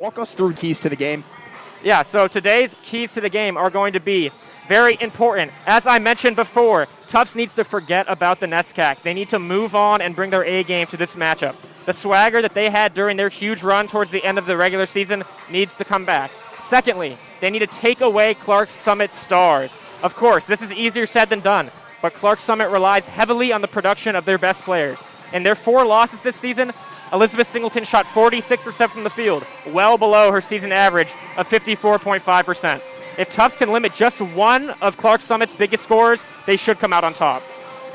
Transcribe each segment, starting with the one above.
Walk us through keys to the game. Yeah, so today's keys to the game are going to be very important. As I mentioned before, Tufts needs to forget about the NESCAC. They need to move on and bring their A game to this matchup. The swagger that they had during their huge run towards the end of the regular season needs to come back. Secondly, they need to take away Clark Summit's stars. Of course, this is easier said than done, but Clark Summit relies heavily on the production of their best players. In their 4 losses this season, Elizabeth Singleton shot 46% from the field, well below her season average of 54.5%. If Tufts can limit just one of Clark Summit's biggest scorers, they should come out on top.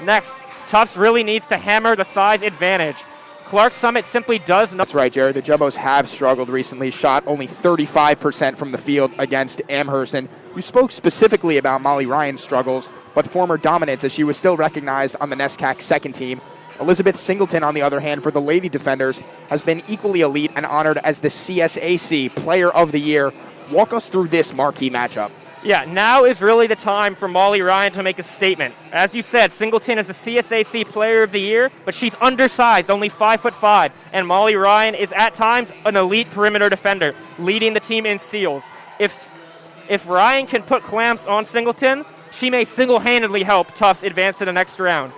Next, Tufts really needs to hammer the size advantage. Clark Summit simply does not. That's right, Jared. The Jumbos have struggled recently, shot only 35% from the field against Amherst. And you spoke specifically about Molly Ryan's struggles, but former dominance as she was still recognized on the NESCAC second team. Elizabeth Singleton, on the other hand, for the Lady Defenders, has been equally elite and honored as the CSAC Player of the Year. Walk us through this marquee matchup. Yeah, now is really the time for Molly Ryan to make a statement. As you said, Singleton is the CSAC Player of the Year, but she's undersized, only 5'5", and Molly Ryan is at times an elite perimeter defender, leading the team in steals. If Ryan can put clamps on Singleton, she may single-handedly help Tufts advance to the next round.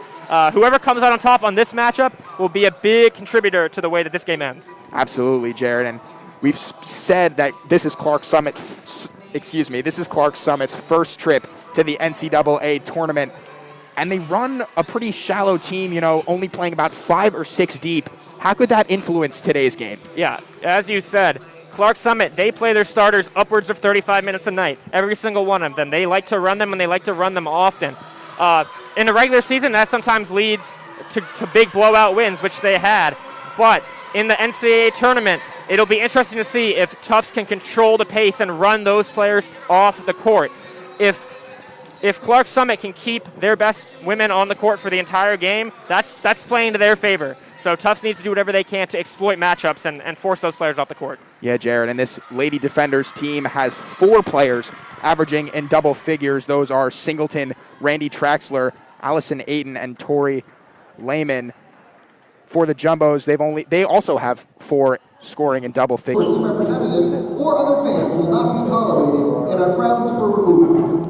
Whoever comes out on top on this matchup will be a big contributor to the way that this game ends. Absolutely, Jared. And we've said that this is Clark Summit's first trip to the NCAA Tournament. And they run a pretty shallow team, only playing about 5 or 6 deep. How could that influence today's game? Yeah, as you said, Clark Summit, they play their starters upwards of 35 minutes a night, every single one of them. They like to run them, and they like to run them often. In the regular season, that sometimes leads to big blowout wins, which they had. But in the NCAA Tournament, it'll be interesting to see if Tufts can control the pace and run those players off the court. If Clark Summit can keep their best women on the court for the entire game, that's playing to their favor. So Tufts needs to do whatever they can to exploit matchups and force those players off the court. Yeah, Jared, and this Lady Defenders team has 4 players averaging in double figures. Those are Singleton, Randy Traxler, Allison Ayton, and Tori Lehman. For the Jumbos, they also have 4 scoring in double figures. Representatives or other fans will not be tolerated in our presence for removal.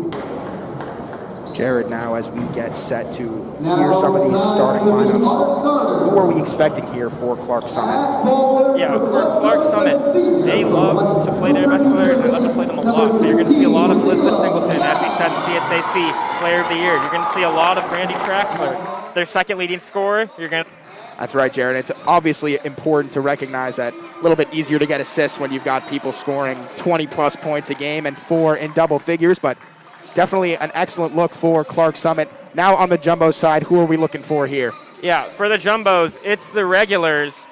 Jared, now as we get set to hear some of these starting lineups, who are we expecting here for Clark Summit? Yeah, for Clark Summit, they love to play their best players. They love to play them a lot. So you're going to see a lot of Elizabeth Singleton, as we said, CSAC Player of the Year. You're going to see a lot of Randy Traxler, their second leading scorer. That's right, Jared. It's obviously important to recognize that a little bit easier to get assists when you've got people scoring 20-plus points a game and 4 in double figures, but definitely an excellent look for Clark Summit. Now on the Jumbo side, who are we looking for here? Yeah, for the Jumbos, it's the regulars.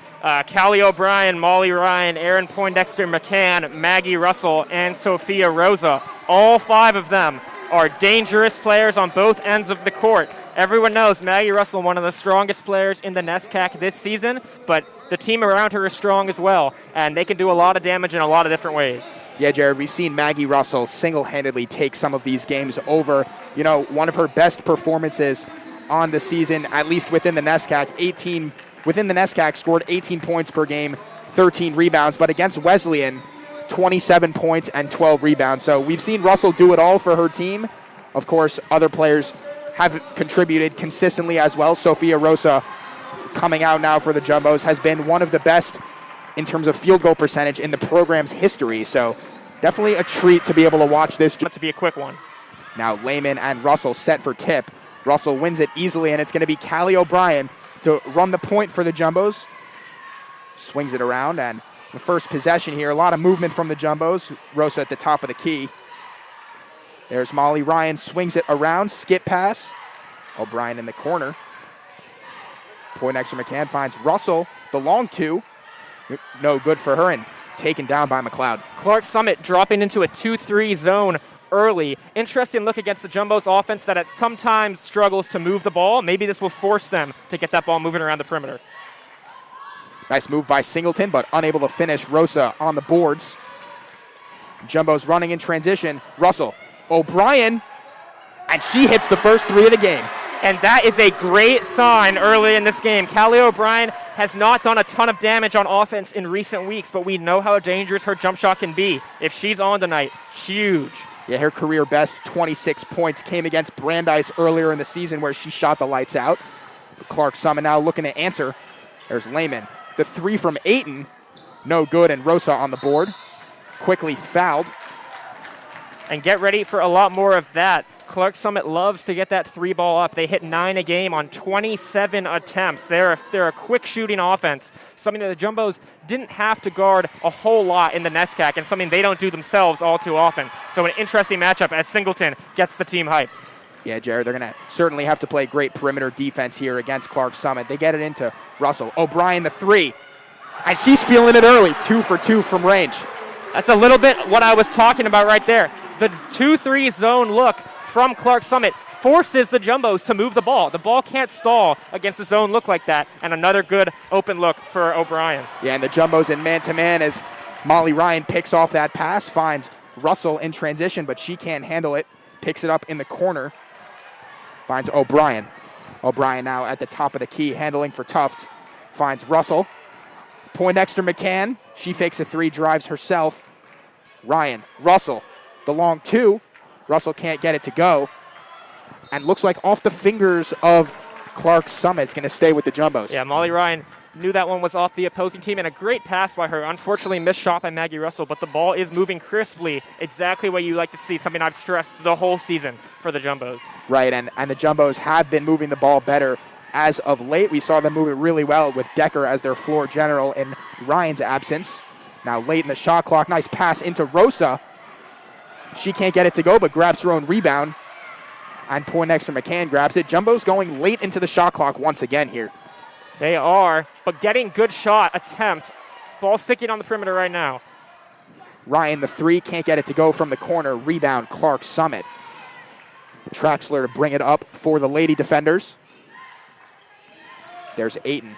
Callie O'Brien, Molly Ryan, Erin Poindexter McCann, Maggie Russell, and Sophia Rosa. All 5 of them are dangerous players on both ends of the court. Everyone knows Maggie Russell, one of the strongest players in the NESCAC this season, but the team around her is strong as well, and they can do a lot of damage in a lot of different ways. Yeah, Jared, we've seen Maggie Russell single-handedly take some of these games over. One of her best performances on the season, at least within the NESCAC, scored 18 points per game, 13 rebounds, but against Wesleyan, 27 points and 12 rebounds. So we've seen Russell do it all for her team. Of course, other players have contributed consistently as well. Sophia Rosa, coming out now for the Jumbos, has been one of the best in terms of field goal percentage in the program's history. So definitely a treat to be able to watch this. To be a quick one. Now Lehman and Russell set for tip. Russell wins it easily, and it's going to be Callie O'Brien to run the point for the Jumbos. Swings it around, and the first possession here, a lot of movement from the Jumbos. Rosa at the top of the key. There's Molly Ryan, swings it around, skip pass. O'Brien in the corner. Poindexter McCann finds Russell, the long 2. No good for her, and taken down by McLeod. Clark Summit dropping into a 2-3 zone early. Interesting look against the Jumbos offense that at sometimes struggles to move the ball. Maybe this will force them to get that ball moving around the perimeter. Nice move by Singleton, but unable to finish. Rosa on the boards. Jumbos running in transition. Russell, O'Brien, and she hits the first 3 of the game. And that is a great sign early in this game. Callie O'Brien has not done a ton of damage on offense in recent weeks, but we know how dangerous her jump shot can be. If she's on tonight, huge. Yeah, her career best 26 points came against Brandeis earlier in the season where she shot the lights out. Clark Summit now looking to answer. There's Lehman. The three from Ayton, no good, and Rosa on the board. Quickly fouled. And get ready for a lot more of that. Clark Summit loves to get that three ball up. They hit 9 a game on 27 attempts. They're a quick shooting offense, something that the Jumbos didn't have to guard a whole lot in the NESCAC, and something they don't do themselves all too often. So an interesting matchup as Singleton gets the team hype. Yeah, Jared, they're going to certainly have to play great perimeter defense here against Clark Summit. They get it into Russell. O'Brien, the three. And she's feeling it early, 2 for 2 from range. That's a little bit what I was talking about right there. The 2-3 zone look from Clark Summit forces the Jumbos to move the ball. The ball can't stall against a zone look like that, and another good open look for O'Brien. Yeah, and the Jumbos in man-to-man as Molly Ryan picks off that pass, finds Russell in transition, but she can't handle it, picks it up in the corner, finds O'Brien. O'Brien now at the top of the key, handling for Tufts, finds Russell. Poindexter McCann, she fakes a three, drives herself. Ryan, Russell, the long two. Russell can't get it to go. And looks like off the fingers of Clark Summit. It's going to stay with the Jumbos. Yeah, Molly Ryan knew that one was off the opposing team, and a great pass by her. Unfortunately, missed shot by Maggie Russell, but the ball is moving crisply. Exactly what you like to see, something I've stressed the whole season for the Jumbos. Right, and the Jumbos have been moving the ball better as of late. We saw them move it really well with Decker as their floor general in Ryan's absence. Now late in the shot clock, nice pass into Rosa. She can't get it to go, but grabs her own rebound. And Poindexter McCann grabs it. Jumbo's going late into the shot clock once again here. They are, but getting good shot attempts. Ball sticking on the perimeter right now. Ryan, the three, can't get it to go from the corner. Rebound, Clark Summit. Traxler to bring it up for the Lady Defenders. There's Ayton.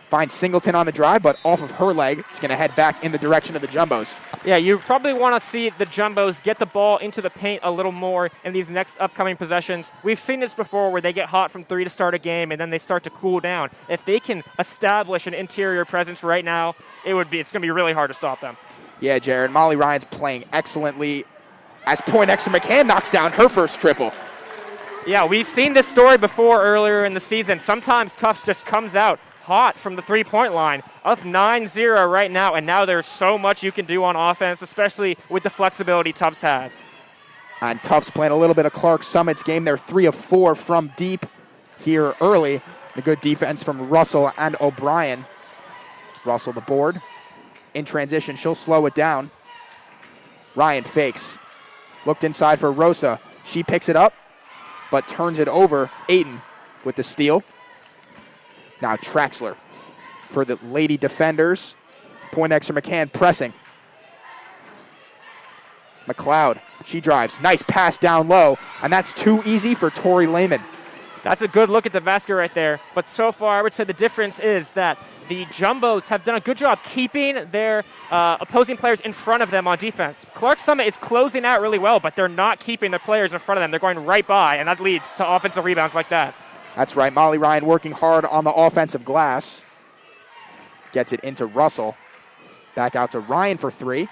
Finds Singleton on the drive, but off of her leg, it's going to head back in the direction of the Jumbos. Yeah, you probably want to see the Jumbos get the ball into the paint a little more in these next upcoming possessions. We've seen this before where they get hot from three to start a game, and then they start to cool down. If they can establish an interior presence right now, it's going to be really hard to stop them. Yeah, Jared, Molly Ryan's playing excellently as Poindexter McCann knocks down her first triple. Yeah, we've seen this story before earlier in the season. Sometimes Tufts just comes out hot from the three-point line, up 9-0 right now, and now there's so much you can do on offense, especially with the flexibility Tufts has. And Tufts playing a little bit of Clark Summit's game. They're 3 of 4 from deep here early. A good defense from Russell and O'Brien. Russell the board. In transition, she'll slow it down. Ryan fakes. Looked inside for Rosa. She picks it up, but turns it over. Ayton with the steal. Now Traxler for the Lady Defenders. Poindexter McCann pressing. McLeod, she drives. Nice pass down low, and that's too easy for Tori Lehman. That's a good look at the basket right there. But so far, I would say the difference is that the Jumbos have done a good job keeping their opposing players in front of them on defense. Clark Summit is closing out really well, but they're not keeping their players in front of them. They're going right by, and that leads to offensive rebounds like that. That's right. Molly Ryan working hard on the offensive glass. Gets it into Russell. Back out to Ryan for three.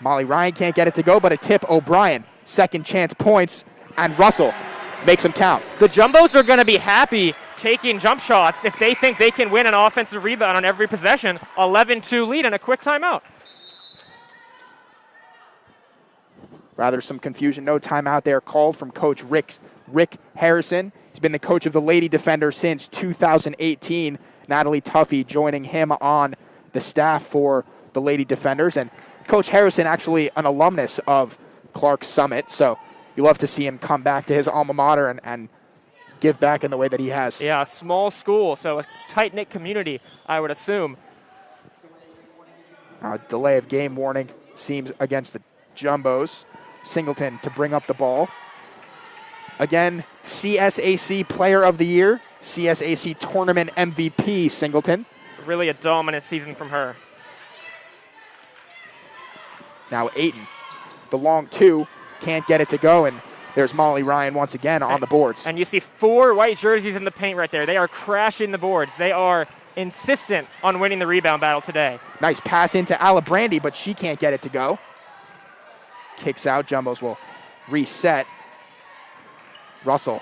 Molly Ryan can't get it to go, but a tip O'Brien. Second chance points, and Russell makes them count. The Jumbos are going to be happy taking jump shots if they think they can win an offensive rebound on every possession. 11-2 lead and a quick timeout. Rather some confusion. No timeout there called from Coach Rick Harrison. He's been the coach of the Lady Defender since 2018. Natalie Tuffy joining him on the staff for the Lady Defenders. And Coach Harrison actually an alumnus of Clark Summit, so you love to see him come back to his alma mater and give back in the way that he has. Yeah, a small school, so a tight-knit community, I would assume. Delay of game warning seems against the Jumbos. Singleton to bring up the ball. Again, CSAC Player of the Year, CSAC Tournament MVP Singleton. Really a dominant season from her. Now Ayton, the long two, can't get it to go, and there's Molly Ryan once again on the boards. And you see 4 white jerseys in the paint right there. They are crashing the boards. They are insistent on winning the rebound battle today. Nice pass into Alibrandi, but she can't get it to go. Kicks out. Jumbos will reset. Russell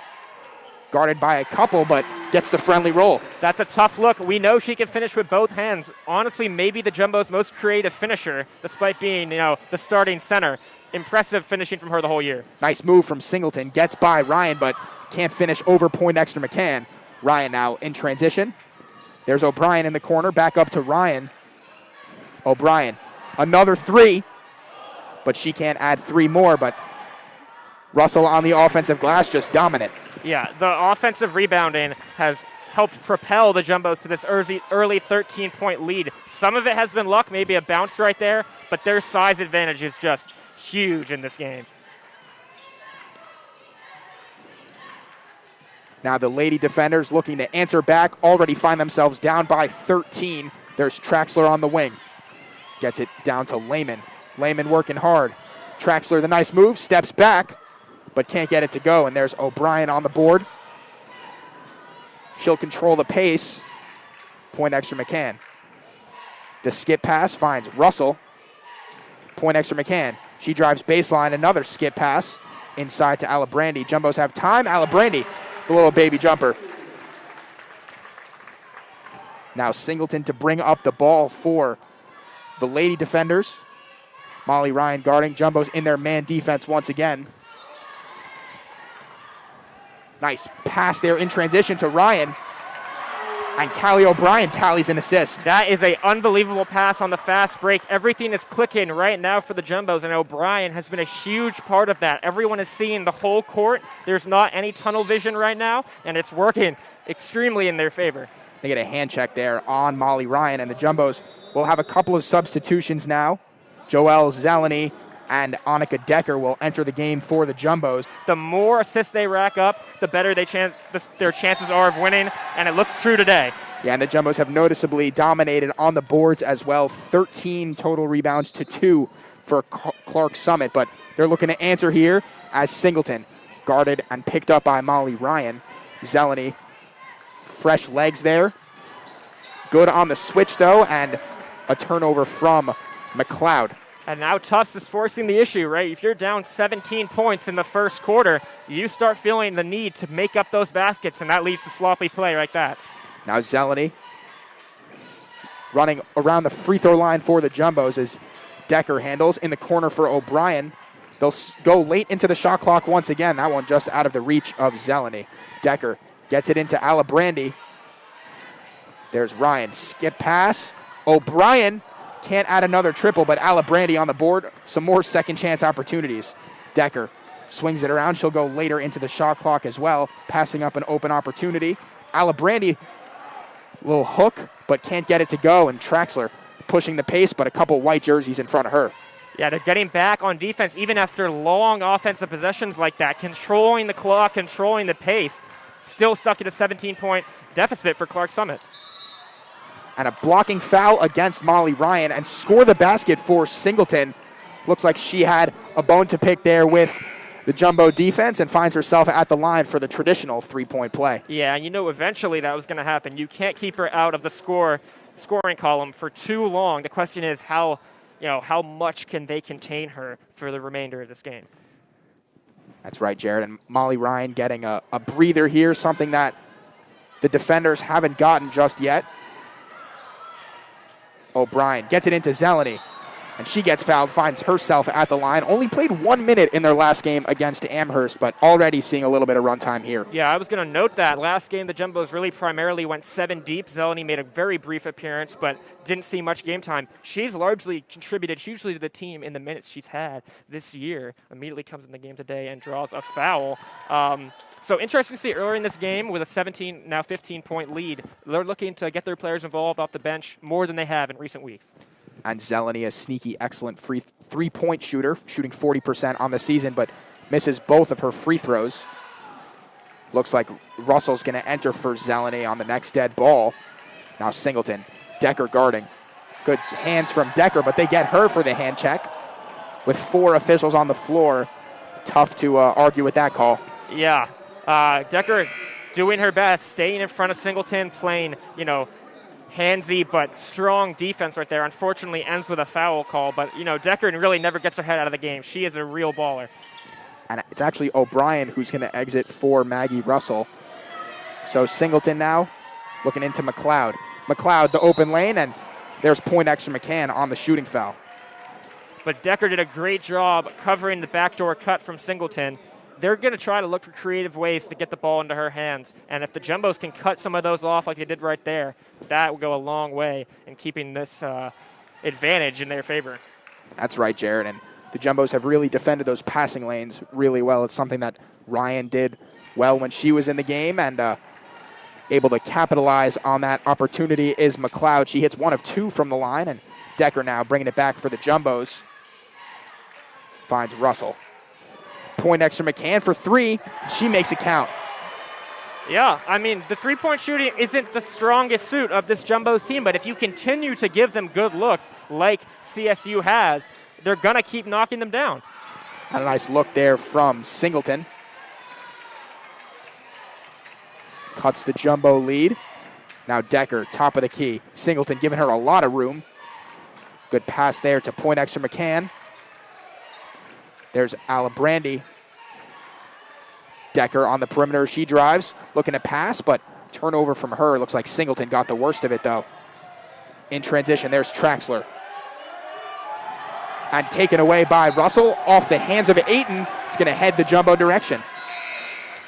guarded by a couple, but gets the friendly roll. That's a tough look. We know she can finish with both hands. Honestly, maybe the Jumbo's most creative finisher, despite being, the starting center. Impressive finishing from her the whole year. Nice move from Singleton. Gets by Ryan, but can't finish over Poindexter McCann. Ryan now in transition. There's O'Brien in the corner. Back up to Ryan. O'Brien, another three, but she can't add three more, but Russell on the offensive glass, just dominant. Yeah, the offensive rebounding has helped propel the Jumbos to this early 13-point lead. Some of it has been luck, maybe a bounce right there, but their size advantage is just huge in this game. Now the Lady Defenders looking to answer back, already find themselves down by 13. There's Traxler on the wing. Gets it down to Lehman. Lehman working hard. Traxler, the nice move, steps back, but can't get it to go. And there's O'Brien on the board. She'll control the pace. Poindexter McCann. The skip pass finds Russell. Poindexter McCann. She drives baseline, another skip pass inside to Alibrandi. Jumbos have time. Alibrandi, the little baby jumper. Now Singleton to bring up the ball for the Lady Defenders. Molly Ryan guarding. Jumbos in their man defense once again. Nice pass there in transition to Ryan. And Callie O'Brien tallies an assist. That is an unbelievable pass on the fast break. Everything is clicking right now for the Jumbos, and O'Brien has been a huge part of that. Everyone is seeing the whole court. There's not any tunnel vision right now, and it's working extremely in their favor. They get a hand check there on Molly Ryan, and the Jumbos will have a couple of substitutions now. Joelle Zeleny and Annika Decker will enter the game for the Jumbos. The more assists they rack up, the better their chances are of winning, and it looks true today. Yeah, and the Jumbos have noticeably dominated on the boards as well. 13 total rebounds to 2 for Clark Summit, but they're looking to answer here as Singleton guarded and picked up by Molly Ryan. Zeleny, fresh legs there. Good on the switch, though, and a turnover from McLeod. And now Tufts is forcing the issue, right? If you're down 17 points in the first quarter, you start feeling the need to make up those baskets, and that leads to sloppy play like that. Now Zeleny running around the free throw line for the Jumbos as Decker handles in the corner for O'Brien. They'll go late into the shot clock once again. That one just out of the reach of Zeleny. Decker gets it into Alibrandi. There's Ryan. Skip pass. O'Brien can't add another triple, but Alibrandi on the board. Some more second chance opportunities. Decker swings it around. She'll go later into the shot clock as well, passing up an open opportunity. Alibrandi, little hook, but can't get it to go, and Traxler pushing the pace, but a couple white jerseys in front of her. Yeah, they're getting back on defense even after long offensive possessions like that, controlling the clock, controlling the pace. Still stuck at a 17-point deficit for Clark Summit. And a blocking foul against Molly Ryan, and score the basket for Singleton. Looks like she had a bone to pick there with the Jumbo defense and finds herself at the line for the traditional three-point play. Yeah, and eventually that was going to happen. You can't keep her out of the scoring column for too long. The question is how much can they contain her for the remainder of this game? That's right, Jared. And Molly Ryan getting a breather here, something that the defenders haven't gotten just yet. O'Brien gets it into Zeleny, and she gets fouled, finds herself at the line. Only played 1 minute in their last game against Amherst, but already seeing a little bit of runtime here. Yeah, I was going to note that. Last game, the Jumbos really primarily went 7 deep. Zeleny made a very brief appearance, but didn't see much game time. She's largely contributed hugely to the team in the minutes she's had this year. Immediately comes in the game today and draws a foul. So interesting to see earlier in this game with a 17, now 15-point lead. They're looking to get their players involved off the bench more than they have in recent weeks. And Zeleny, a sneaky, excellent three-point shooter, shooting 40% on the season, but misses both of her free throws. Looks like Russell's going to enter for Zeleny on the next dead ball. Now Singleton, Decker guarding. Good hands from Decker, but they get her for the hand check. With 4 officials on the floor, tough to argue with that call. Yeah, Decker doing her best, staying in front of Singleton, playing, handsy but strong defense right there. Unfortunately, ends with a foul call. But, Decker really never gets her head out of the game. She is a real baller. And it's actually O'Brien who's going to exit for Maggie Russell. So Singleton now looking into McLeod. McLeod, the open lane, and there's Poindexter McCann on the shooting foul. But Decker did a great job covering the backdoor cut from Singleton. They're going to try to look for creative ways to get the ball into her hands. And if the Jumbos can cut some of those off like they did right there, that will go a long way in keeping this advantage in their favor. That's right, Jared. And the Jumbos have really defended those passing lanes really well. It's something that Ryan did well when she was in the game, and able to capitalize on that opportunity is McLeod. She hits 1 of 2 from the line, and Decker now bringing it back for the Jumbos. Finds Russell. Poindexter McCann for 3. She makes it count. Yeah, I mean, the three-point shooting isn't the strongest suit of this Jumbos team, but if you continue to give them good looks like CSU has, they're going to keep knocking them down. And a nice look there from Singleton. Cuts the Jumbo lead. Now Decker, top of the key. Singleton giving her a lot of room. Good pass there to Poindexter McCann. There's Alibrandi. Decker on the perimeter. She drives, looking to pass, but turnover from her. Looks like Singleton got the worst of it, though. In transition, there's Traxler. And taken away by Russell off the hands of Ayton. It's going to head the Jumbo direction.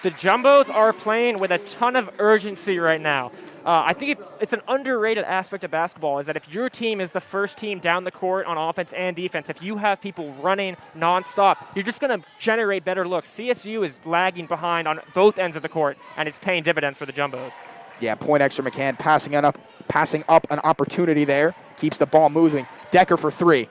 The Jumbos are playing with a ton of urgency right now. I think it's an underrated aspect of basketball is that if your team is the first team down the court on offense and defense, if you have people running nonstop, you're just going to generate better looks. CSU is lagging behind on both ends of the court, and it's paying dividends for the Jumbos. Yeah, Poindexter McCann passing up an opportunity there. Keeps the ball moving. Decker for 3,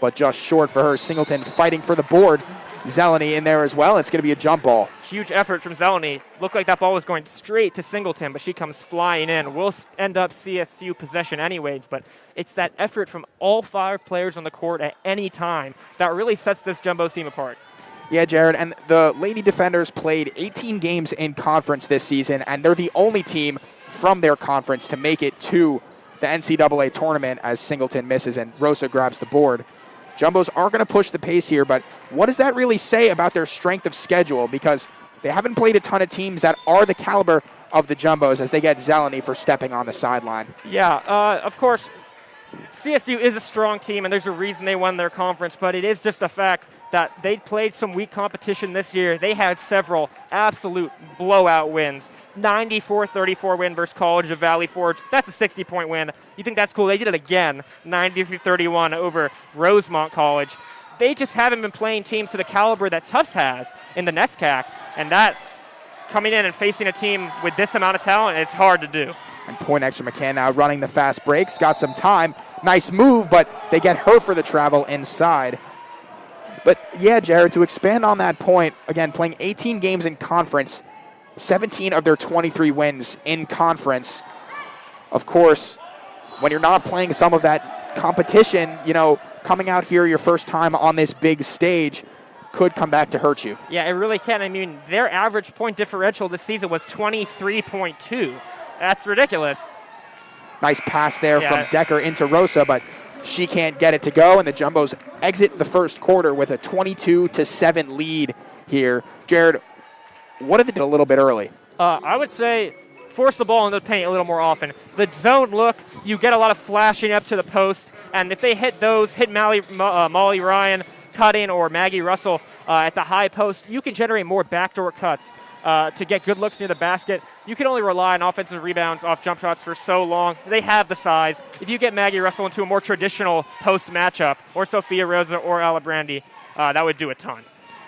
but just short for her. Singleton fighting for the board. Zeleny in there as well. It's going to be a jump ball. Huge effort from Zeleny. Looked like that ball was going straight to Singleton, but she comes flying in. We'll end up CSU possession anyways, but it's that effort from all 5 players on the court at any time that really sets this Jumbo team apart. Yeah, Jared, and the Lady Defenders played 18 games in conference this season, and they're the only team from their conference to make it to the NCAA tournament as Singleton misses and Rosa grabs the board. Jumbos are going to push the pace here, but what does that really say about their strength of schedule? Because they haven't played a ton of teams that are the caliber of the Jumbos as they get Zeleny for stepping on the sideline. Yeah, of course, CSU is a strong team, and there's a reason they won their conference, but it is just a fact that they played some weak competition this year. They had several absolute blowout wins. 94-34 win versus College of Valley Forge. That's a 60-point win. You think that's cool? They did it again, 93-31 over Rosemont College. They just haven't been playing teams to the caliber that Tufts has in the NESCAC, and that coming in and facing a team with this amount of talent, it's hard to do. And Poindexter McCann now running the fast breaks. Got some time. Nice move, but they get her for the travel inside. But, yeah, Jared, to expand on that point, again, playing 18 games in conference, 17 of their 23 wins in conference. Of course, when you're not playing some of that competition, coming out here your first time on this big stage could come back to hurt you. Yeah, it really can. I mean, their average point differential this season was 23.2. That's ridiculous. Nice pass there from Decker into Rosa, but she can't get it to go, and the Jumbos exit the first quarter with a 22-7 lead here. Jared, what did they do a little bit early? I would say force the ball into the paint a little more often. The zone look, you get a lot of flashing up to the post, and if they hit Molly Ryan cutting or Maggie Russell at the high post, you can generate more backdoor cuts to get good looks near the basket. You can only rely on offensive rebounds off jump shots for so long. They have the size. If you get Maggie Russell into a more traditional post matchup, or Sophia Rosa or Alibrandi, that would do a ton.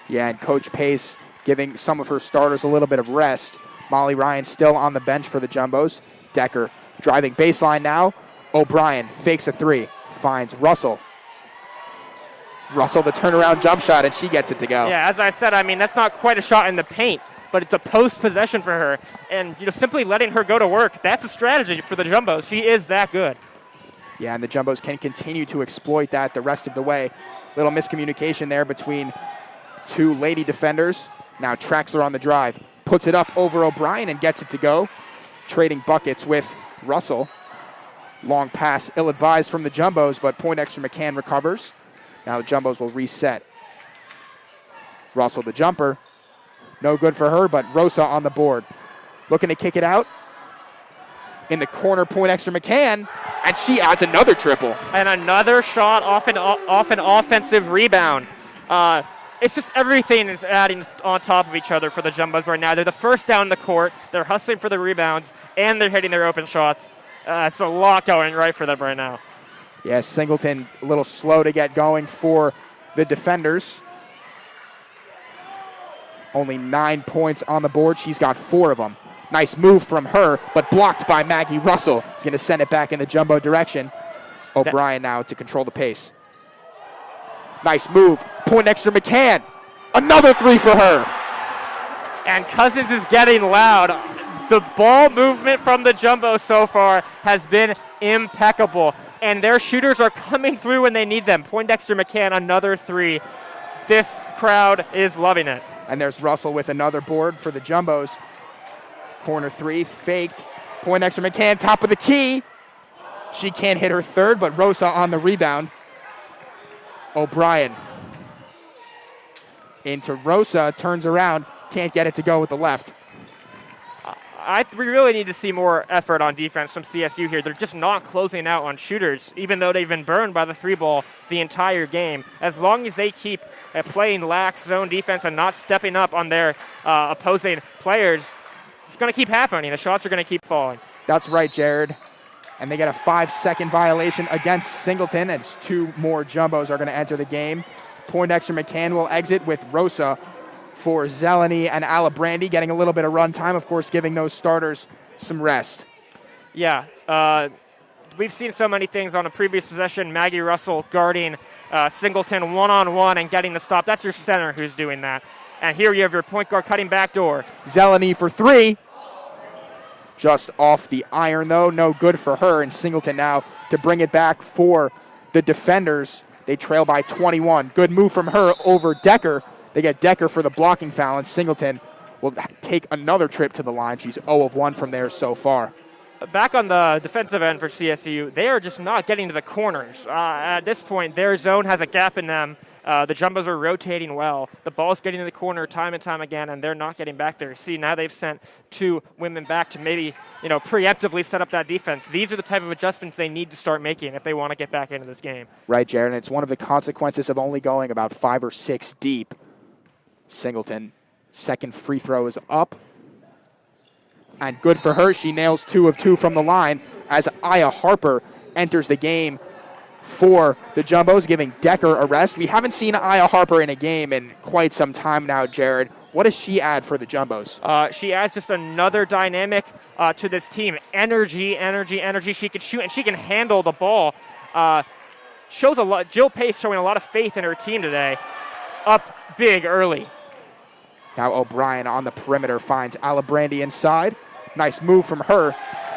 Yeah, and Coach Pace giving some of her starters a little bit of rest. Molly Ryan still on the bench for the Jumbos. Decker driving baseline now. O'Brien fakes a 3, finds Russell. Russell the turnaround jump shot, and she gets it to go. Yeah, as I said, I mean, that's not quite a shot in the paint, but it's a post possession for her. And simply letting her go to work, that's a strategy for the Jumbos. She is that good. Yeah, and the Jumbos can continue to exploit that the rest of the way. Little miscommunication there between 2 lady defenders. Now Traxler on the drive, puts it up over O'Brien and gets it to go. Trading buckets with Russell. Long pass, ill-advised from the Jumbos, but Poindexter McCann recovers. Now the Jumbos will reset. Russell, the jumper. No good for her, but Rosa on the board. Looking to kick it out. In the corner, Poindexter McCann, and she adds another triple. And another shot off an offensive rebound. It's just everything is adding on top of each other for the Jumbos right now. They're the first down the court. They're hustling for the rebounds, and they're hitting their open shots. It's a lot going right for them right now. Yes, Singleton a little slow to get going for the defenders. Only 9 points on the board. She's got 4 of them. Nice move from her, but blocked by Maggie Russell. He's going to send it back in the Jumbo direction. O'Brien now to control the pace. Nice move. Poindexter McCann. Another 3 for her. And Cousins is getting loud. The ball movement from the Jumbo so far has been impeccable. And their shooters are coming through when they need them. Poindexter McCann, another 3. This crowd is loving it. And there's Russell with another board for the Jumbos. Corner 3, faked. Poindexter McCann, top of the key. She can't hit her third, but Rosa on the rebound. O'Brien into Rosa, turns around, can't get it to go with the left. We really need to see more effort on defense from CSU here. They're just not closing out on shooters, even though they've been burned by the 3-ball the entire game. As long as they keep playing lax zone defense and not stepping up on their opposing players, it's going to keep happening. The shots are going to keep falling. That's right, Jared. And they get a 5-second violation against Singleton, as 2 more Jumbos are going to enter the game. Poindexter McCann will exit with Rosa for Zeleny and Alabrandi, getting a little bit of run time, of course, giving those starters some rest. Yeah, we've seen so many things on a previous possession. Maggie Russell guarding Singleton one-on-one and getting the stop. That's your center who's doing that. And here you have your point guard cutting back door. Zeleny for 3. Just off the iron, though. No good for her. And Singleton now to bring it back for the defenders. They trail by 21. Good move from her over Decker. They get Decker for the blocking foul, and Singleton will take another trip to the line. She's 0 of 1 from there so far. Back on the defensive end for CSU, they are just not getting to the corners. At this point, their zone has a gap in them. The Jumbos are rotating well. The ball's getting to the corner time and time again, and they're not getting back there. See, now they've sent 2 women back to maybe, preemptively set up that defense. These are the type of adjustments they need to start making if they want to get back into this game. Right, Jared, and it's one of the consequences of only going about 5 or 6 deep. Singleton, second free throw is up. And good for her. She nails 2 of 2 from the line as Aya Harper enters the game for the Jumbos, giving Decker a rest. We haven't seen Aya Harper in a game in quite some time now, Jared. What does she add for the Jumbos? She adds just another dynamic to this team. Energy. She can shoot and she can handle the ball. Shows a lot. Jill Pace showing a lot of faith in her team today. Up big early. Now O'Brien on the perimeter finds Alabrandi inside. Nice move from her.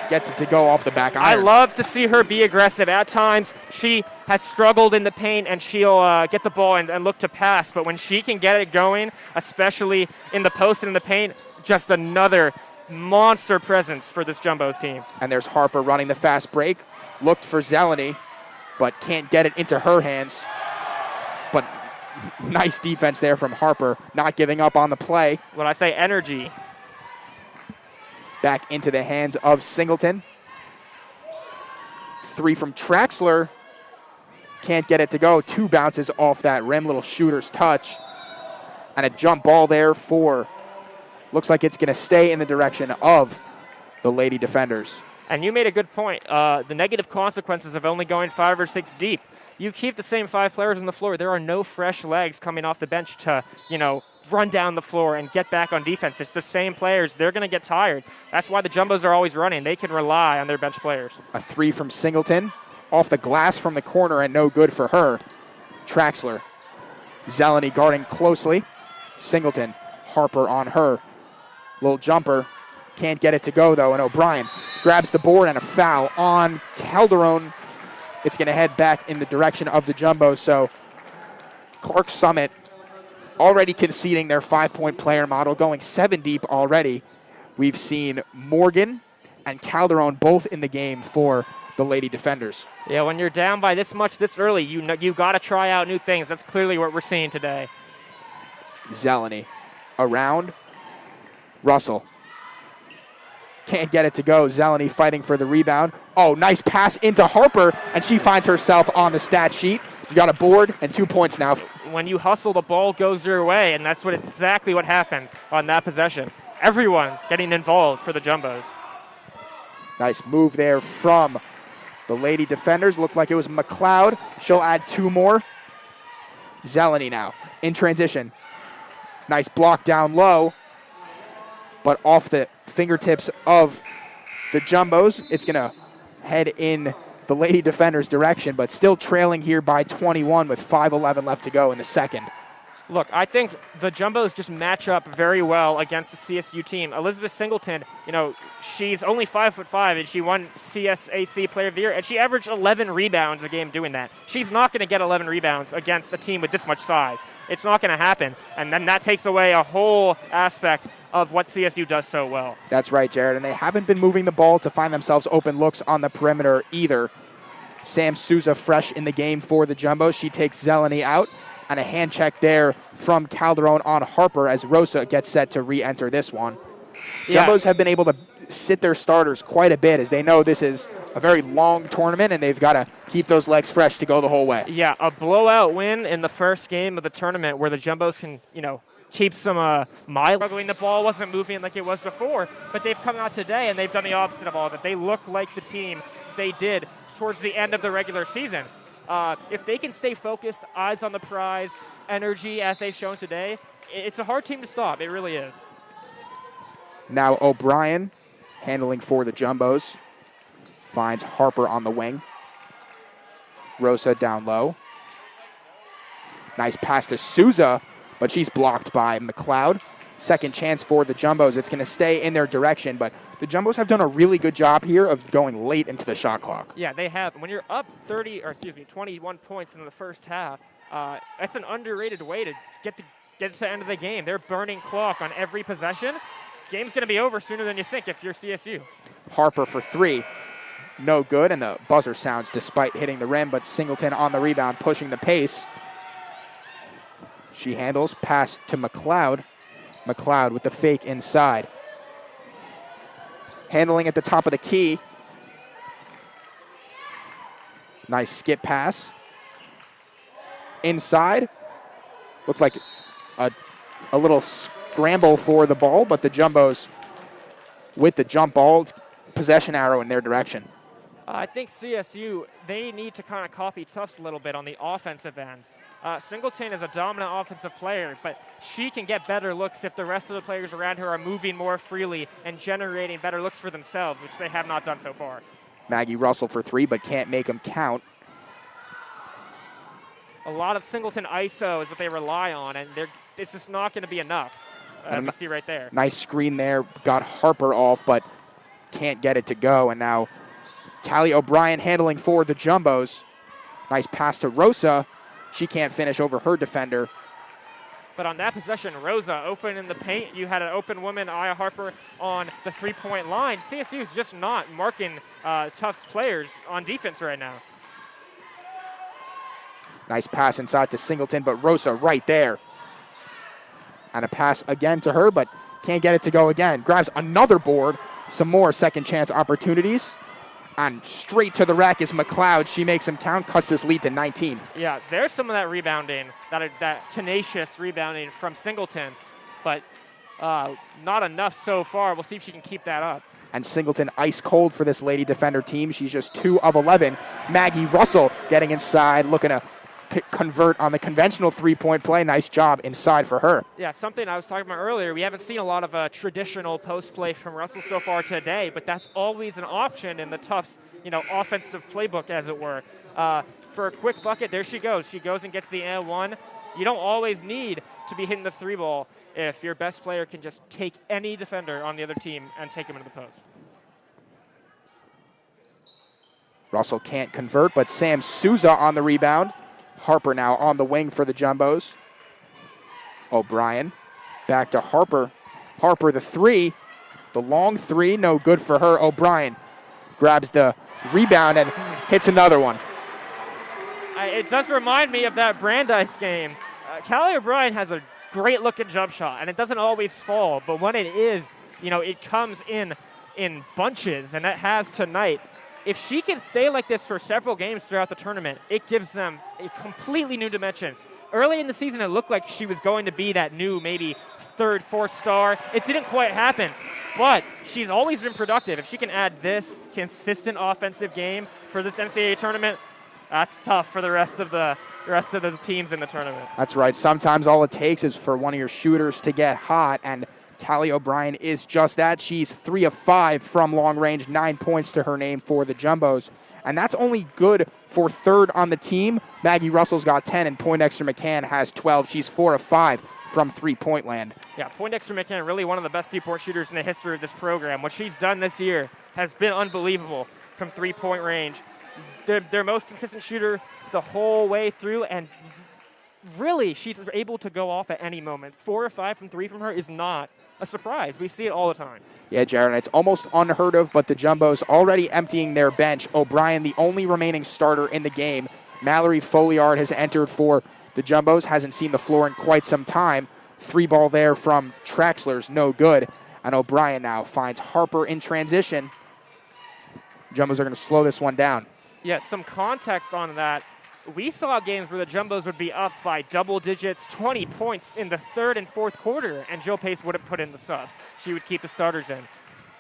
Gets it to go off the back iron. I love to see her be aggressive. At times, she has struggled in the paint, and she'll get the ball and look to pass. But when she can get it going, especially in the post and in the paint, just another monster presence for this Jumbos team. And there's Harper running the fast break. Looked for Zeleny, but can't get it into her hands. But nice defense there from Harper, not giving up on the play. When I say energy. Back into the hands of Singleton. 3 from Traxler. Can't get it to go. 2 bounces off that rim. Little shooter's touch. And a jump ball there for, looks like it's going to stay in the direction of the Lady Defenders. And you made a good point. The negative consequences of only going 5 or 6 deep. You keep the same 5 players on the floor. There are no fresh legs coming off the bench to, run down the floor and get back on defense. It's the same players. They're going to get tired. That's why the Jumbos are always running. They can rely on their bench players. A 3 from Singleton. Off the glass from the corner and no good for her. Traxler. Zeleny guarding closely. Singleton. Harper on her. Little jumper. Can't get it to go, though, and O'Brien grabs the board and a foul on Calderon. It's going to head back in the direction of the Jumbos, so Clark Summit already conceding their 5-point player model, going 7 deep already. We've seen Morgan and Calderon both in the game for the Lady Defenders. Yeah, when you're down by this much this early, you got to try out new things. That's clearly what we're seeing today. Zeleny around. Russell can't get it to go. Zeleny fighting for the rebound. Oh, nice pass into Harper, and she finds herself on the stat sheet. You got a board and 2 points now. When you hustle, the ball goes your way, and that's exactly what happened on that possession. Everyone getting involved for the Jumbos. Nice move there from the Lady Defenders. Looked like it was McLeod. She'll add 2 more. Zeleny now in transition. Nice block down low, but off the fingertips of the Jumbos. It's going to head in the Lady Defenders' direction, but still trailing here by 21 with 5:11 left to go in the second. Look, I think the Jumbos just match up very well against the CSU team. Elizabeth Singleton, she's only 5'5", and she won CSAC Player of the Year, and she averaged 11 rebounds a game doing that. She's not going to get 11 rebounds against a team with this much size. It's not going to happen, and then that takes away a whole aspect of what CSU does so well. That's right, Jared, and they haven't been moving the ball to find themselves open looks on the perimeter either. Sam Souza fresh in the game for the Jumbos. She takes Zeleny out. And a hand check there from Calderon on Harper as Rosa gets set to re-enter this one. Yeah. Jumbos have been able to sit their starters quite a bit as they know this is a very long tournament and they've got to keep those legs fresh to go the whole way. Yeah, a blowout win in the first game of the tournament where the Jumbos can, keep some mild. The ball wasn't moving like it was before, but they've come out today and they've done the opposite of all of it. They look like the team they did towards the end of the regular season. If they can stay focused, eyes on the prize, energy as they've shown today, it's a hard team to stop. It really is. Now O'Brien handling for the Jumbos. Finds Harper on the wing. Rosa down low. Nice pass to Souza, but she's blocked by McLeod. Second chance for the Jumbos. It's going to stay in their direction, but the Jumbos have done a really good job here of going late into the shot clock. Yeah, they have. When you're up 21 points in the first half, that's an underrated way to get to the end of the game. They're burning clock on every possession. Game's going to be over sooner than you think if you're CSU. Harper for 3. No good, and the buzzer sounds despite hitting the rim, but Singleton on the rebound, pushing the pace. She handles, pass to McLeod. McLeod with the fake inside. Handling at the top of the key. Nice skip pass. Inside. Looked like a little scramble for the ball, but the Jumbos with the jump ball, possession arrow in their direction. I think CSU, they need to kind of copy Tufts a little bit on the offensive end. Singleton is a dominant offensive player, but she can get better looks if the rest of the players around her are moving more freely and generating better looks for themselves, which they have not done so far. Maggie Russell for 3, but can't make them count. A lot of Singleton ISO is what they rely on, and it's just not going to be enough, as we see right there. Nice screen there, got Harper off, but can't get it to go. And now Callie O'Brien handling for the Jumbos. Nice pass to Rosa. She can't finish over her defender. But on that possession, Rosa open in the paint. You had an open woman, Aya Harper, on the three-point line. CSU is just not marking Tufts players on defense right now. Nice pass inside to Singleton, but Rosa right there. And a pass again to her, but can't get it to go again. Grabs another board, some more second chance opportunities. And straight to the rack is McLeod. She makes him count, cuts this lead to 19. Yeah, there's some of that rebounding, that tenacious rebounding from Singleton, but not enough so far. We'll see if she can keep that up. And Singleton ice cold for this Lady Defender team. She's just 2 of 11. Maggie Russell getting inside, looking to convert on the conventional three-point play. Nice job inside for her. Yeah, something I was talking about earlier. We haven't seen a lot of traditional post play from Russell so far today, but that's always an option in the Tufts, offensive playbook, as it were. For a quick bucket, there she goes. She goes and gets the and one. You don't always need to be hitting the three ball if your best player can just take any defender on the other team and take him into the post. Russell can't convert, but Sam Souza on the rebound. Harper now on the wing for the Jumbos. O'Brien back to Harper. Harper the 3. The long 3, no good for her. O'Brien grabs the rebound and hits another one. It does remind me of that Brandeis game. Callie O'Brien has a great looking jump shot, and it doesn't always fall, but when it is, it comes in bunches, and it has tonight. If she can stay like this for several games throughout the tournament, it gives them a completely new dimension. Early in the season, it looked like she was going to be that new maybe third, fourth star. It didn't quite happen, but she's always been productive. If she can add this consistent offensive game for this NCAA tournament, that's tough for the rest of the teams in the tournament. That's right. Sometimes all it takes is for one of your shooters to get hot, and Callie O'Brien is just that. She's 3 of 5 from long range, 9 points to her name for the Jumbos. And that's only good for third on the team. Maggie Russell's got 10, and Poindexter McCann has 12. She's 4 of 5 from three-point land. Yeah, Poindexter McCann, really one of the best three-point shooters in the history of this program. What she's done this year has been unbelievable from three-point range. Their most consistent shooter the whole way through, and really she's able to go off at any moment. 4 or 5 from 3 from her is not a surprise. We see it all the time. Yeah, Jared, it's almost unheard of, but the Jumbos already emptying their bench. O'Brien, the only remaining starter in the game. Mallory Folliard has entered for the Jumbos, hasn't seen the floor in quite some time. 3-ball there from Traxler's, no good. And O'Brien now finds Harper in transition. Jumbos are going to slow this one down. Yeah, some context on that. We saw games where the Jumbos would be up by double digits, 20 points in the third and fourth quarter, and Jill Pace wouldn't put in the subs. She would keep the starters in.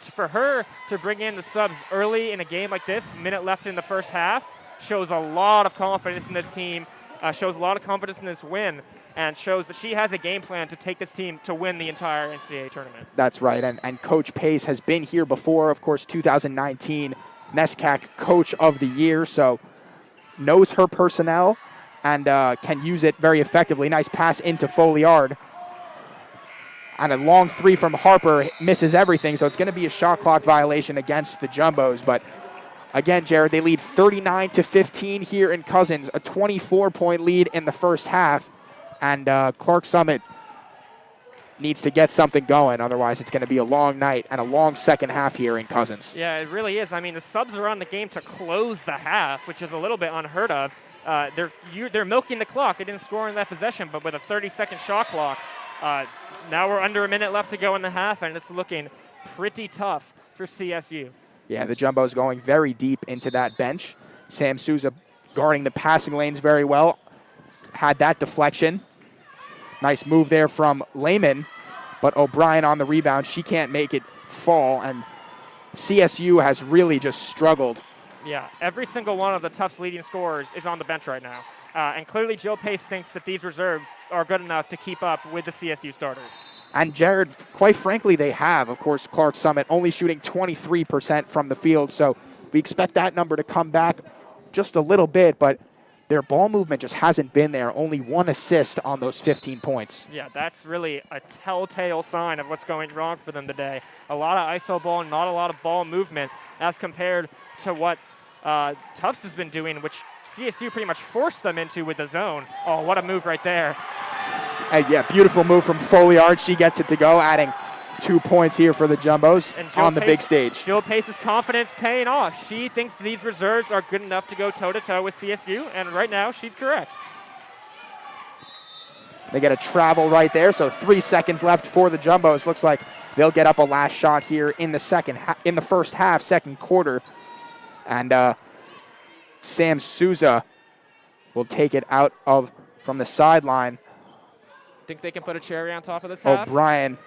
For her to bring in the subs early in a game like this, minute left in the first half, shows a lot of confidence in this team, shows a lot of confidence in this win, and shows that she has a game plan to take this team to win the entire NCAA tournament. That's right, and Coach Pace has been here before, of course, 2019 NESCAC Coach of the Year, so knows her personnel and can use it very effectively. Nice pass into Folliard. And a long 3 from Harper misses everything, so it's going to be a shot clock violation against the Jumbos. But again, Jared, they lead 39-15 here in Cousins, a 24-point lead in the first half. And Clark Summit needs to get something going. Otherwise, it's going to be a long night and a long second half here in Cousins. Yeah, it really is. I mean, the subs are on the game to close the half, which is a little bit unheard of. They're milking the clock. They didn't score in that possession, but with a 30-second shot clock, now we're under a minute left to go in the half, and it's looking pretty tough for CSU. Yeah, the Jumbos going very deep into that bench. Sam Souza guarding the passing lanes very well. Had that deflection. Nice move there from Lehman, but O'Brien on the rebound. She can't make it fall, and CSU has really just struggled. Yeah, every single one of the Tufts leading scorers is on the bench right now. And clearly Jill Pace thinks that these reserves are good enough to keep up with the CSU starters. And Jared, quite frankly, they have. Of course, Clark Summit only shooting 23% from the field, so we expect that number to come back just a little bit, but their ball movement just hasn't been there. Only 1 assist on those 15 points. Yeah, that's really a telltale sign of what's going wrong for them today. A lot of iso ball, not a lot of ball movement as compared to what Tufts has been doing, which CSU pretty much forced them into with the zone. Oh, what a move right there. Yeah, beautiful move from Folliard. She gets it to go, adding 2 points here for the Jumbos on the big stage. Jill Pace's confidence paying off. She thinks these reserves are good enough to go toe-to-toe with CSU, and right now she's correct. They get a travel right there, so 3 seconds left for the Jumbos. Looks like they'll get up a last shot here in the first half, second quarter. And Sam Souza will take it out from the sideline. Think they can put a cherry on top of this half? O'Brien,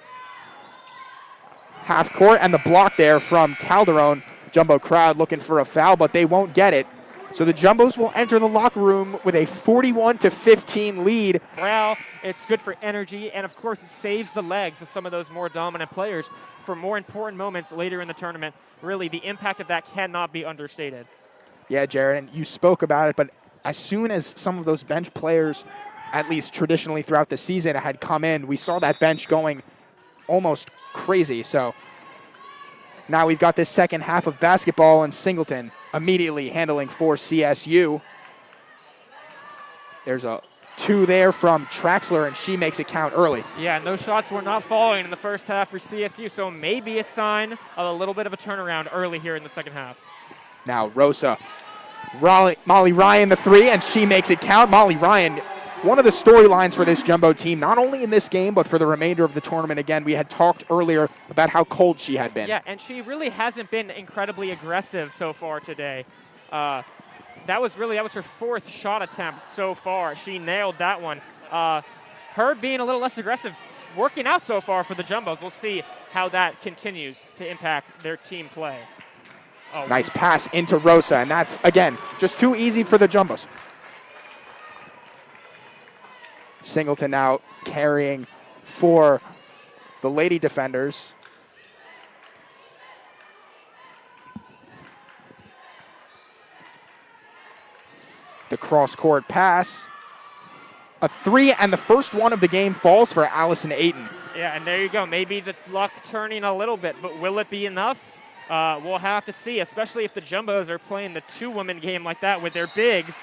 half court, and the block there from Calderon. Jumbo crowd looking for a foul, but they won't get it. So the Jumbos will enter the locker room with a 41-15 lead. Well, it's good for energy, and of course it saves the legs of some of those more dominant players for more important moments later in the tournament. Really, the impact of that cannot be understated. Yeah, Jared, and you spoke about it, but as soon as some of those bench players, at least traditionally throughout the season, had come in, we saw that bench going almost crazy. So now we've got this second half of basketball, and Singleton immediately handling for CSU. There's a 2 there from Traxler, and she makes it count early. Yeah, no shots were not falling in the first half for CSU, so maybe a sign of a little bit of a turnaround early here in the second half. Now Rosa, Molly Ryan the three, and she makes it count. Molly Ryan, one of the storylines for this Jumbo team, not only in this game, but for the remainder of the tournament. Again, we had talked earlier about how cold she had been. Yeah, and she really hasn't been incredibly aggressive so far today. That was her fourth shot attempt so far. She nailed that one. Her being a little less aggressive, working out so far for the Jumbos. We'll see how that continues to impact their team play. Oh, nice pass into Rosa, and that's, again, just too easy for the Jumbos. Singleton now carrying for the Lady Defenders. The cross-court pass. A three, and the first one of the game falls for Allison Ayton. Yeah, and there you go. Maybe the luck turning a little bit, but will it be enough? We'll have to see, especially if the Jumbos are playing the two-woman game like that with their bigs.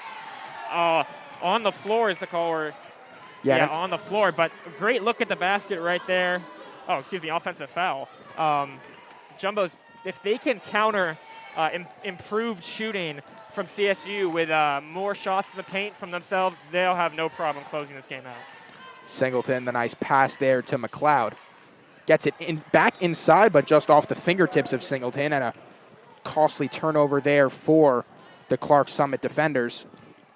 On the floor is the call. Or, yeah, on the floor. But great look at the basket right there. Oh, excuse me, offensive foul. Jumbos, if they can counter improved shooting from CSU with more shots in the paint from themselves, they'll have no problem closing this game out. Singleton, the nice pass there to McLeod. Gets it back inside, but just off the fingertips of Singleton, and a costly turnover there for the Clark Summit defenders.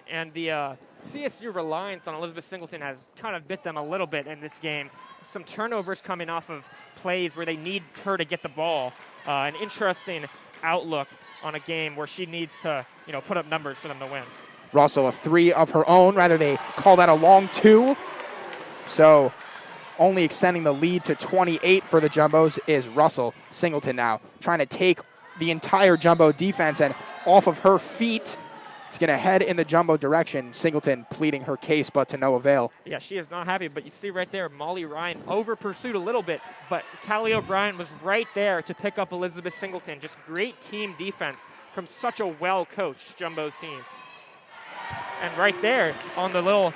And the CSU reliance on Elizabeth Singleton has kind of bit them a little bit in this game. Some turnovers coming off of plays where they need her to get the ball. An interesting outlook on a game where she needs to, put up numbers for them to win. Russell, a three of her own. Rather, they call that a long two. So only extending the lead to 28 for the Jumbos is Russell. Singleton now trying to take the entire Jumbo defense, and off of her feet, it's going to head in the Jumbo direction. Singleton pleading her case, but to no avail. Yeah, she is not happy, but you see right there, Molly Ryan over-pursued a little bit, but Callie O'Brien was right there to pick up Elizabeth Singleton. Just great team defense from such a well-coached Jumbo's team. And right there on the little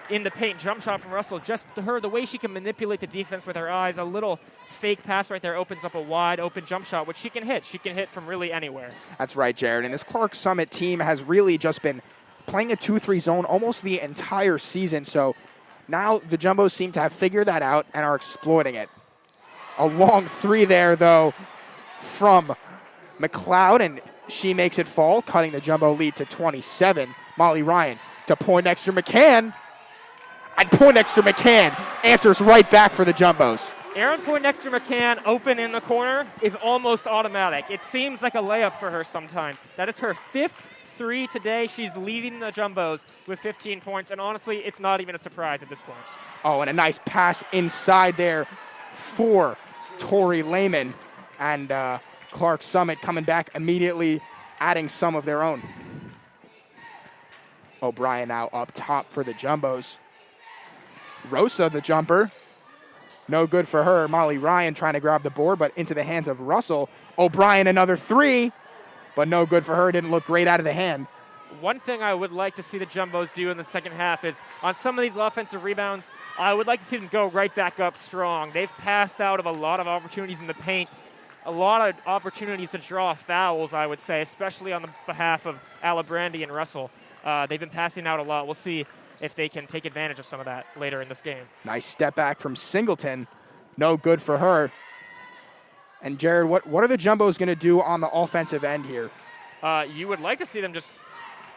in the paint jump shot from Russell, just her, the way she can manipulate the defense with her eyes, a little fake pass right there opens up a wide open jump shot, which she can hit. She can hit from really anywhere. That's right, Jared. And this Clark Summit team has really just been playing a 2-3 zone almost the entire season. So now the Jumbos seem to have figured that out and are exploiting it. A long three there, though, from McLeod, and she makes it fall, cutting the Jumbo lead to 27. Molly Ryan to Poindexter McCann. And Poindexter McCann answers right back for the Jumbos. Erin Poindexter McCann open in the corner is almost automatic. It seems like a layup for her sometimes. That is her fifth three today. She's leading the Jumbos with 15 points, and honestly, it's not even a surprise at this point. Oh, and a nice pass inside there for Tori Lehman. And Clark Summit coming back immediately, adding some of their own. O'Brien now up top for the Jumbos. Rosa, the jumper. No good for her. Molly Ryan trying to grab the board, but into the hands of Russell. O'Brien, another three, but no good for her. Didn't look great out of the hand. One thing I would like to see the Jumbos do in the second half is on some of these offensive rebounds, I would like to see them go right back up strong. They've passed out of a lot of opportunities in the paint, a lot of opportunities to draw fouls, I would say, especially on the behalf of Alibrandi and Russell. They've been passing out a lot. We'll see if they can take advantage of some of that later in this game. Nice step back from Singleton. No good for her. And Jared, what are the Jumbos going to do on the offensive end here? You would like to see them just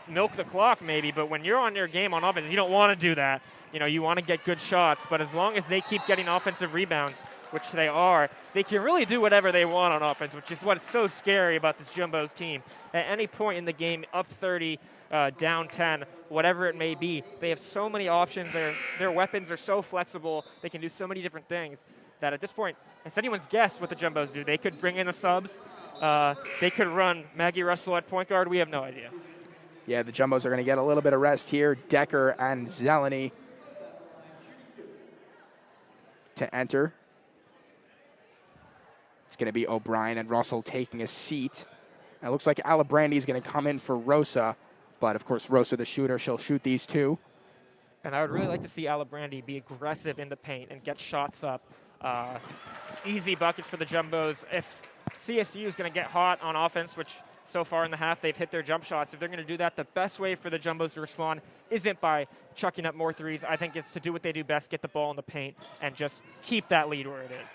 milk the clock maybe, but when you're on your game on offense, you don't want to do that. You want to get good shots, but as long as they keep getting offensive rebounds, which they are, they can really do whatever they want on offense, which is what's so scary about this Jumbos team. At any point in the game, up 30, down 10, whatever it may be, they have so many options. Their weapons are so flexible. They can do so many different things that at this point, it's anyone's guess what the Jumbos do. They could bring in the subs. They could run Maggie Russell at point guard. We have no idea. Yeah, the Jumbos are going to get a little bit of rest here. Decker and Zeleny to enter. It's going to be O'Brien and Russell taking a seat. And it looks like Alibrandi is going to come in for Rosa. But, of course, Rosa, the shooter, she'll shoot these two. And I would really like to see Alibrandi be aggressive in the paint and get shots up. Easy buckets for the Jumbos. If CSU is going to get hot on offense, which so far in the half. They've hit their jump shots. If they're going to do that, the best way for the Jumbos to respond isn't by chucking up more threes. I think it's to do what they do best, get the ball in the paint, and just keep that lead where it is.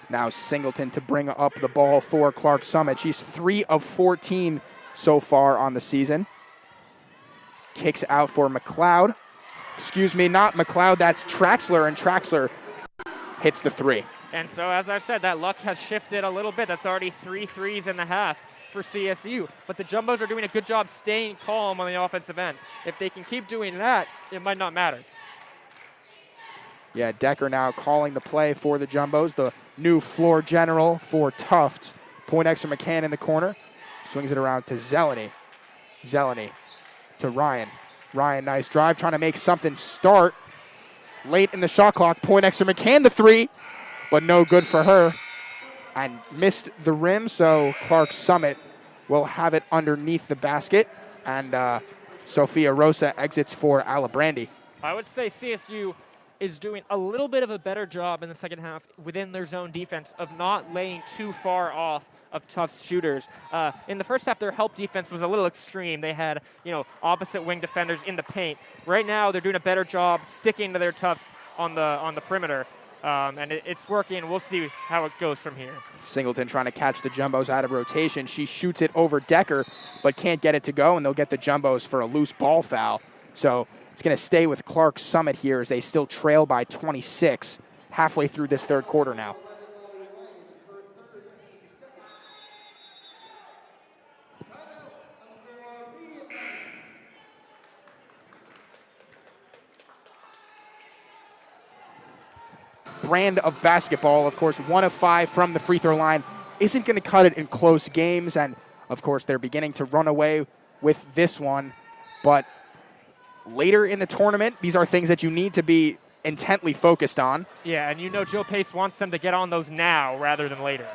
Now Singleton to bring up the ball for Clark Summit. She's 3 of 14 so far on the season. Kicks out for McLeod. Excuse me, not McLeod, that's Traxler, and Traxler hits the 3. And so, as I've said, that luck has shifted a little bit. That's already 3 threes in the half for CSU. But the Jumbos are doing a good job staying calm on the offensive end. If they can keep doing that, it might not matter. Yeah, Decker now calling the play for the Jumbos, the new floor general for Tufts. Poindexter McCann in the corner. Swings it around to Zeleny. Zeleny to Ryan. Ryan, nice drive, trying to make something start. Late in the shot clock, Poindexter McCann the 3, but no good for her. And missed the rim, so Clark Summit will have it underneath the basket. And Sophia Rosa exits for Alabrandi. I would say CSU is doing a little bit of a better job in the second half within their zone defense of not laying too far off of Tufts shooters. In the first half, their help defense was a little extreme. They had, opposite wing defenders in the paint. Right now, they're doing a better job sticking to their Tufts on the perimeter. And it's working. We'll see how it goes from here. Singleton trying to catch the Jumbos out of rotation. She shoots it over Decker, but can't get it to go, and they'll get the Jumbos for a loose ball foul. So it's going to stay with Clark Summit here as they still trail by 26 halfway through this third quarter now. Brand of basketball, of course, 1 of 5 from the free throw line isn't going to cut it in close games, and of course they're beginning to run away with this one, but later in the tournament, these are things that you need to be intently focused on. Yeah, and Joe Pace wants them to get on those now rather than later.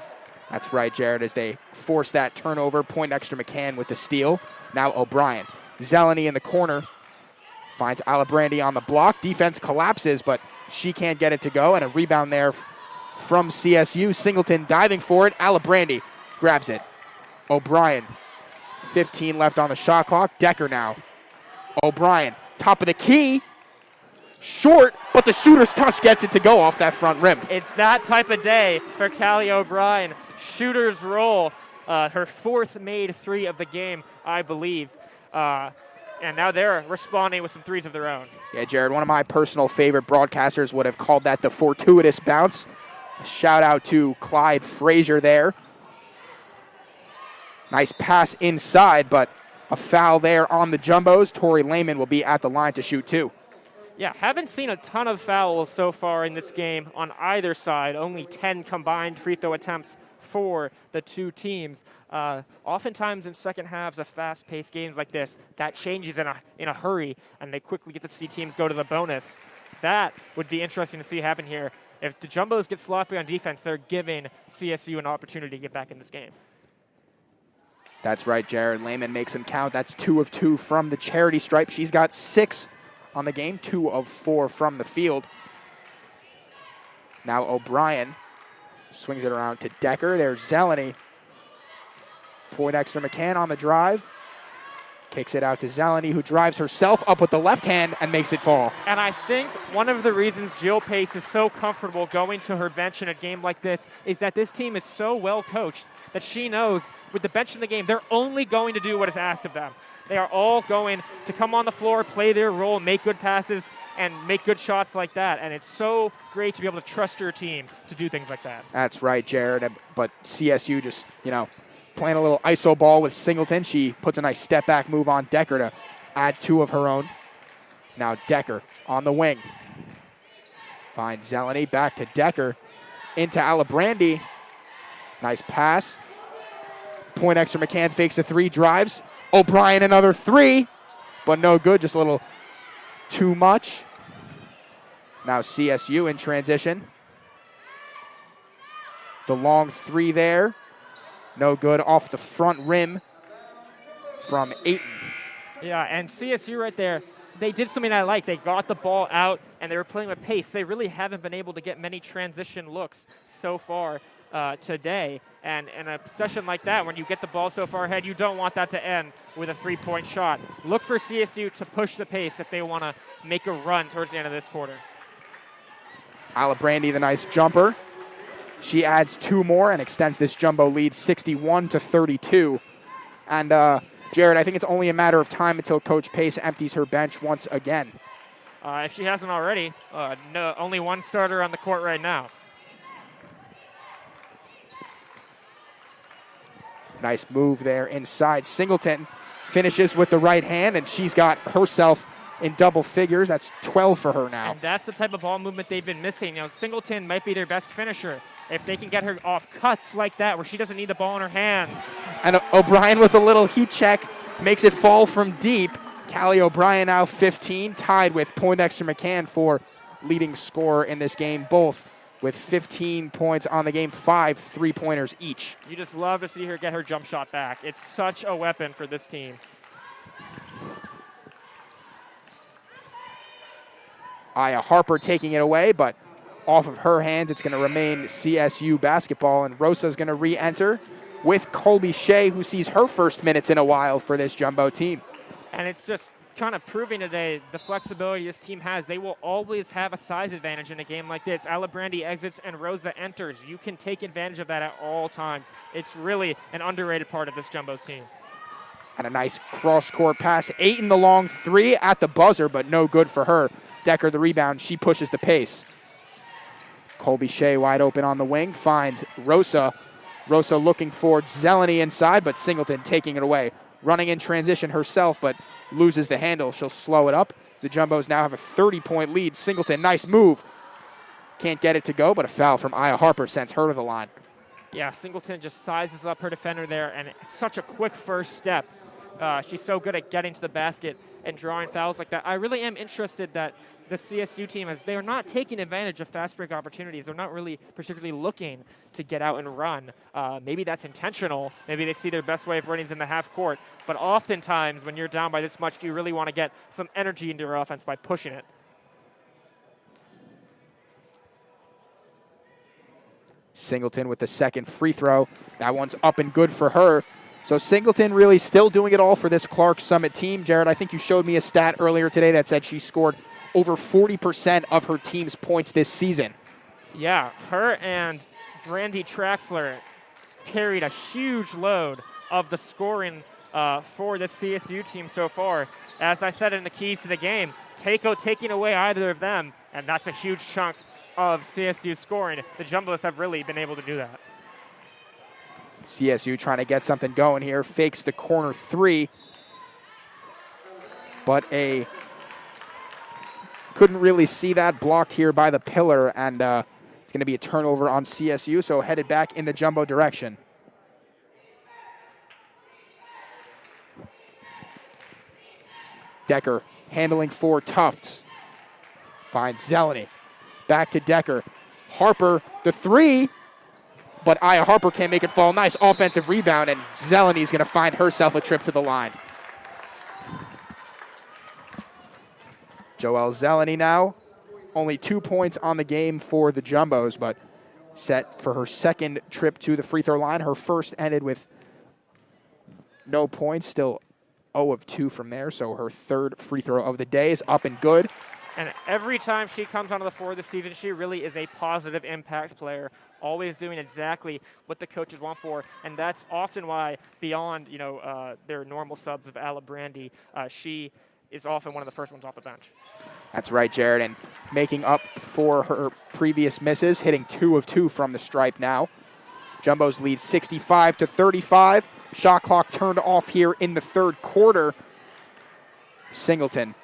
That's right, Jared, as they force that turnover. Poindexter McCann with the steal. Now O'Brien. Zeleny in the corner. Finds Alabrandi on the block. Defense collapses, but she can't get it to go. And a rebound there from CSU. Singleton diving for it. Alabrandi grabs it. O'Brien. 15 left on the shot clock. Decker now. O'Brien. Top of the key. Short, but the shooter's touch gets it to go off that front rim. It's that type of day for Callie O'Brien. Shooter's roll. Her 4th made 3 of the game, I believe. And now they're responding with some threes of their own. Yeah, Jared, one of my personal favorite broadcasters would have called that the fortuitous bounce. A shout out to Clyde Frazier there. Nice pass inside, but a foul there on the Jumbos. Tori Lehman will be at the line to shoot 2. Yeah, haven't seen a ton of fouls so far in this game on either side. Only 10 combined free throw attempts for the two teams. Oftentimes in second halves of fast-paced games like this, that changes in a hurry, and they quickly get to see teams go to the bonus. That would be interesting to see happen here. If the Jumbos get sloppy on defense, they're giving CSU an opportunity to get back in this game. That's right, Jared. Lehman makes him count. That's 2 of 2 from the charity stripe. She's got 6 on the game, 2 of 4 from the field. Now O'Brien swings it around to Decker. There's Zeleny. Poindexter McCann on the drive. Kicks it out to Zeleny, who drives herself up with the left hand and makes it fall. And I think one of the reasons Jill Pace is so comfortable going to her bench in a game like this is that this team is so well coached that she knows with the bench in the game, they're only going to do what is asked of them. They are all going to come on the floor, play their role, make good passes, and make good shots like that. And it's so great to be able to trust your team to do things like that. That's right, Jared. But CSU just, playing a little iso ball with Singleton. She puts a nice step-back move on Decker to add 2 of her own. Now Decker on the wing. Finds Zeleny, back to Decker. Into Alabrandi. Nice pass. Poindexter McCann fakes a 3, drives. O'Brien another 3, but no good, just a little too much. Now CSU in transition. The long 3 there. No good, off the front rim from Ayton. Yeah, and CSU right there, they did something I like. They got the ball out, and they were playing with pace. They really haven't been able to get many transition looks so far today. And in a possession like that, when you get the ball so far ahead, you don't want that to end with a three-point shot. Look for CSU to push the pace if they want to make a run towards the end of this quarter. Alibrandi, the nice jumper. She adds 2 more and extends this jumbo lead 61-32. And Jared, I think it's only a matter of time until Coach Pace empties her bench once again. If she hasn't already, no, only one starter on the court right now. Nice move there inside. Singleton finishes with the right hand, and she's got herself in double figures. That's 12 for her now. And that's the type of ball movement they've been missing. You know, Singleton might be their best finisher. If they can get her off cuts like that where she doesn't need the ball in her hands. And O'Brien with a little heat check makes it fall from deep. Callie O'Brien now 15, tied with Poindexter McCann for leading scorer in this game, both with 15 points on the game, 5 3-pointers each. You just love to see her get her jump shot back. It's such a weapon for this team. Aya Harper taking it away, but off of her hands, it's going to remain CSU basketball, and Rosa's going to re-enter with Colby Shea, who sees her first minutes in a while for this jumbo team. And it's just kind of proving today the flexibility this team has. They will always have a size advantage in a game like this. Alibrandi exits and Rosa enters. You can take advantage of that at all times. It's really an underrated part of this jumbo's team. And a nice cross-court pass. 8 in the long 3 at the buzzer, but no good for her. Decker the rebound. She pushes the pace. Colby Shea wide open on the wing. Finds Rosa. Rosa looking for Zeleny inside, but Singleton taking it away. Running in transition herself, but loses the handle. She'll slow it up. The Jumbos now have a 30-point lead. Singleton, nice move. Can't get it to go, but a foul from Aya Harper sends her to the line. Yeah, Singleton just sizes up her defender there, and it's such a quick first step. She's so good at getting to the basket and drawing fouls like that. I really am interested that the CSU team, as they are not taking advantage of fast break opportunities. They're not really particularly looking to get out and run. Maybe that's intentional. Maybe they see their best way of running is in the half court. But oftentimes, when you're down by this much, you really want to get some energy into your offense by pushing it. Singleton with the second free throw. That one's up and good for her. So Singleton really still doing it all for this Clark Summit team. Jared, I think you showed me a stat earlier today that said she scored over 40% of her team's points this season. Yeah, her and Brandy Traxler carried a huge load of the scoring for the CSU team so far. As I said in the keys to the game, Takeo taking away either of them, and that's a huge chunk of CSU scoring. The Jumbos have really been able to do that. CSU trying to get something going here. Fakes the corner 3. But couldn't really see that, blocked here by the pillar, and it's going to be a turnover on CSU, so headed back in the jumbo direction. Decker handling for Tufts. Finds Zeleny. Back to Decker. Harper, the 3. But Aya Harper can't make it fall. Nice offensive rebound, and Zeleny's going to find herself a trip to the line. Joelle Zeleny now, only 2 points on the game for the Jumbos, but set for her second trip to the free throw line. Her first ended with no points, still 0 of 2 from there, so her third free throw of the day is up and good. And every time she comes onto the floor this season, she really is a positive impact player, always doing exactly what the coaches want for. And that's often why, beyond their normal subs of Alibrandi, she is often one of the first ones off the bench. That's right, Jared. And making up for her previous misses, hitting 2 of 2 from the stripe now. Jumbos lead 65-35. Shot clock turned off here in the third quarter. Singleton.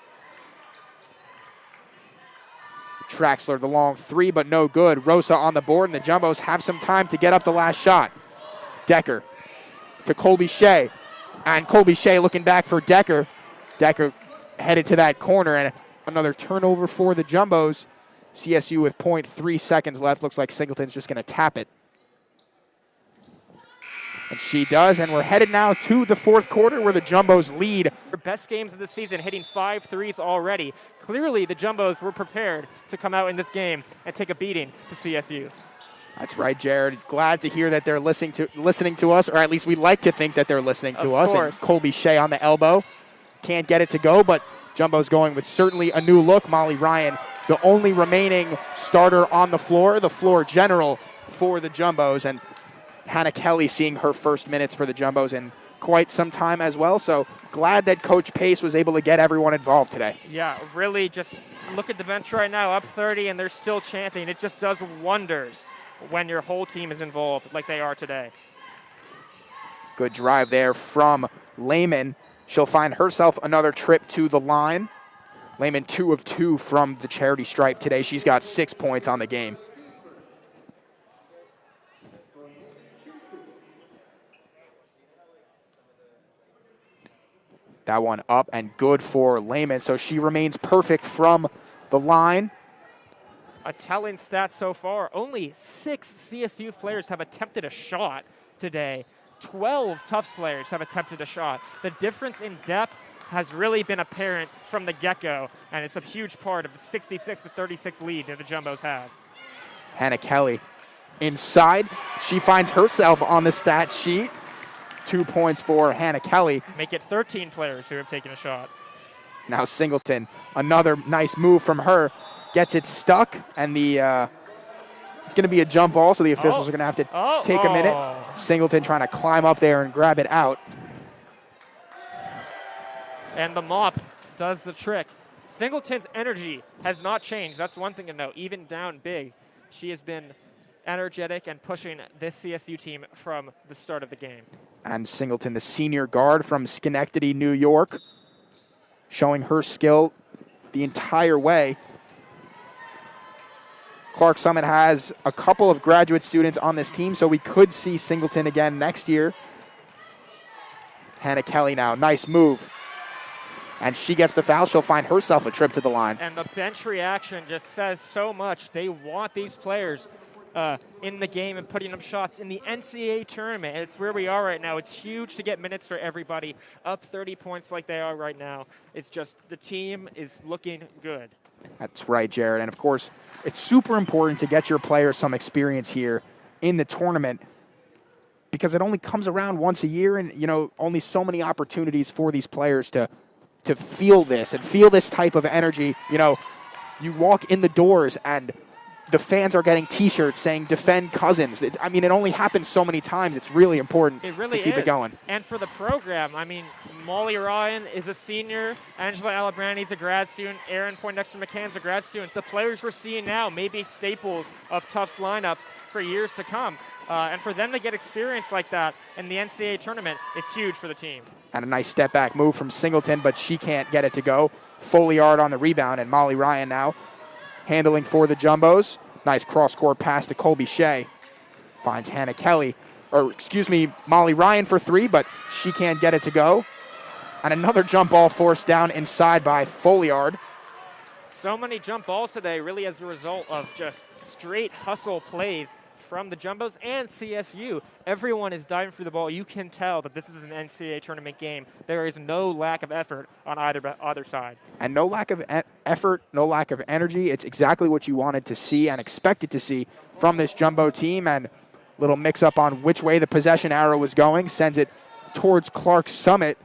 Traxler the long 3, but no good. Rosa on the board, and the Jumbos have some time to get up the last shot. Decker to Colby Shea. And Colby Shea looking back for Decker. Decker headed to that corner, and another turnover for the Jumbos. CSU with 0.3 seconds left. Looks like Singleton's just going to tap it. And she does, and we're headed now to the fourth quarter where the Jumbos lead. Her best games of the season, hitting 5 threes already. Clearly, the Jumbos were prepared to come out in this game and take a beating to CSU. That's right, Jared. Glad to hear that they're listening to us, or at least we like to think that they're listening to us. Course. And Colby Shea on the elbow. Can't get it to go, but Jumbo's going with certainly a new look. Molly Ryan, the only remaining starter on the floor general for the Jumbos. And Hannah Kelly seeing her first minutes for the Jumbos in quite some time as well. So glad that Coach Pace was able to get everyone involved today. Yeah, really just look at the bench right now, up 30, and they're still chanting. It just does wonders when your whole team is involved like they are today. Good drive there from Lehman. She'll find herself another trip to the line. Lehman 2 of 2 from the charity stripe today. She's got 6 points on the game. That one up and good for Lehman. So she remains perfect from the line. A telling stat so far, only 6 CSU players have attempted a shot today. 12 Tufts players have attempted a shot. The difference in depth has really been apparent from the get-go, and it's a huge part of the 66-36 lead that the Jumbos have. Hannah Kelly inside. She finds herself on the stat sheet. 2 points for Hannah Kelly. Make it 13 players who have taken a shot. Now Singleton, another nice move from her. Gets it stuck, and it's going to be a jump ball, so the officials are going to have to take a minute. Singleton trying to climb up there and grab it out. And the mop does the trick. Singleton's energy has not changed. That's one thing to note. Even down big, she has been energetic and pushing this CSU team from the start of the game. And Singleton, the senior guard from Schenectady, New York, showing her skill the entire way. Clark Summit has a couple of graduate students on this team, so we could see Singleton again next year. Hannah Kelly now, nice move. And she gets the foul. She'll find herself a trip to the line. And the bench reaction just says so much. They want these players in the game and putting up shots in the NCAA Tournament. And it's where we are right now. It's huge to get minutes for everybody. Up 30 points like they are right now. It's just the team is looking good. That's right, Jared. And, of course, it's super important to get your players some experience here in the tournament because it only comes around once a year and, only so many opportunities for these players to feel this and feel this type of energy. You walk in the doors and the fans are getting T-shirts saying "Defend Cousins." It only happens so many times. It's really important to keep it going. And for the program, Molly Ryan is a senior. Angela Alabrani is a grad student. Erin Poindexter-McCann's a grad student. The players we're seeing now may be staples of Tufts lineups for years to come. And for them to get experience like that in the NCAA tournament is huge for the team. And a nice step back move from Singleton, but she can't get it to go. Folliard on the rebound, and Molly Ryan now handling for the Jumbos. Nice cross-court pass to Colby Shea. Finds Hannah Kelly, Molly Ryan for 3, but she can't get it to go. And another jump ball forced down inside by Folliard. So many jump balls today, really as a result of just straight hustle plays from the Jumbos and CSU. Everyone is diving for the ball. You can tell that this is an NCAA tournament game. There is no lack of effort on either side. And no lack of effort, no lack of energy. It's exactly what you wanted to see and expected to see from this Jumbo team. And little mix-up on which way the possession arrow was going sends it towards Clark Summit,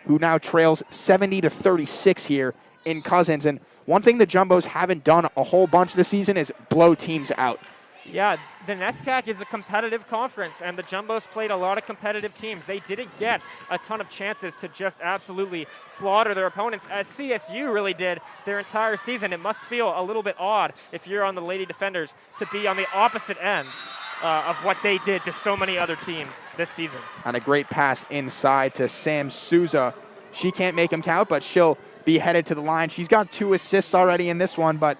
who now trails 70-36 here in Cousins. And one thing the Jumbos haven't done a whole bunch this season is blow teams out. Yeah, the NESCAC is a competitive conference, and the Jumbos played a lot of competitive teams. They didn't get a ton of chances to just absolutely slaughter their opponents, as CSU really did their entire season. It must feel a little bit odd if you're on the Lady Defenders to be on the opposite end of what they did to so many other teams this season. And a great pass inside to Sam Souza. She can't make him count, but she'll be headed to the line. She's got 2 assists already in this one, but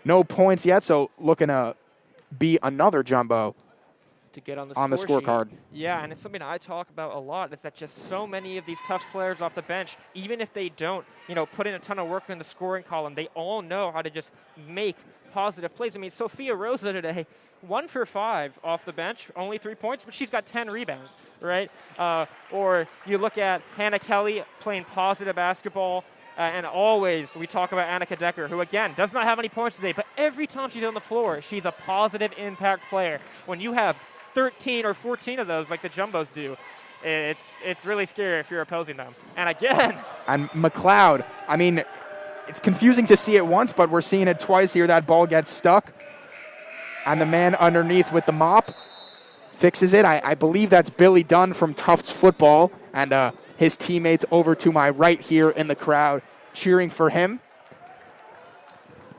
no points yet, so looking to be another Jumbo to get on the scorecard. Yeah, and it's something I talk about a lot, is that just so many of these Tufts players off the bench, even if they don't, put in a ton of work in the scoring column, they all know how to just make positive plays. Sophia Rosa today, 1 for 5 off the bench, only 3 points, but she's got 10 rebounds, right? Or you look at Hannah Kelly playing positive basketball And always we talk about Annika Decker, who, again, does not have any points today, but every time she's on the floor, she's a positive impact player. When you have 13 or 14 of those like the Jumbos do, it's really scary if you're opposing them. And again. And McLeod, I mean, it's confusing to see it once, but we're seeing it twice here. That ball gets stuck. And the man underneath with the mop fixes it. I believe that's Billy Dunn from Tufts football. And his teammates over to my right here in the crowd cheering for him.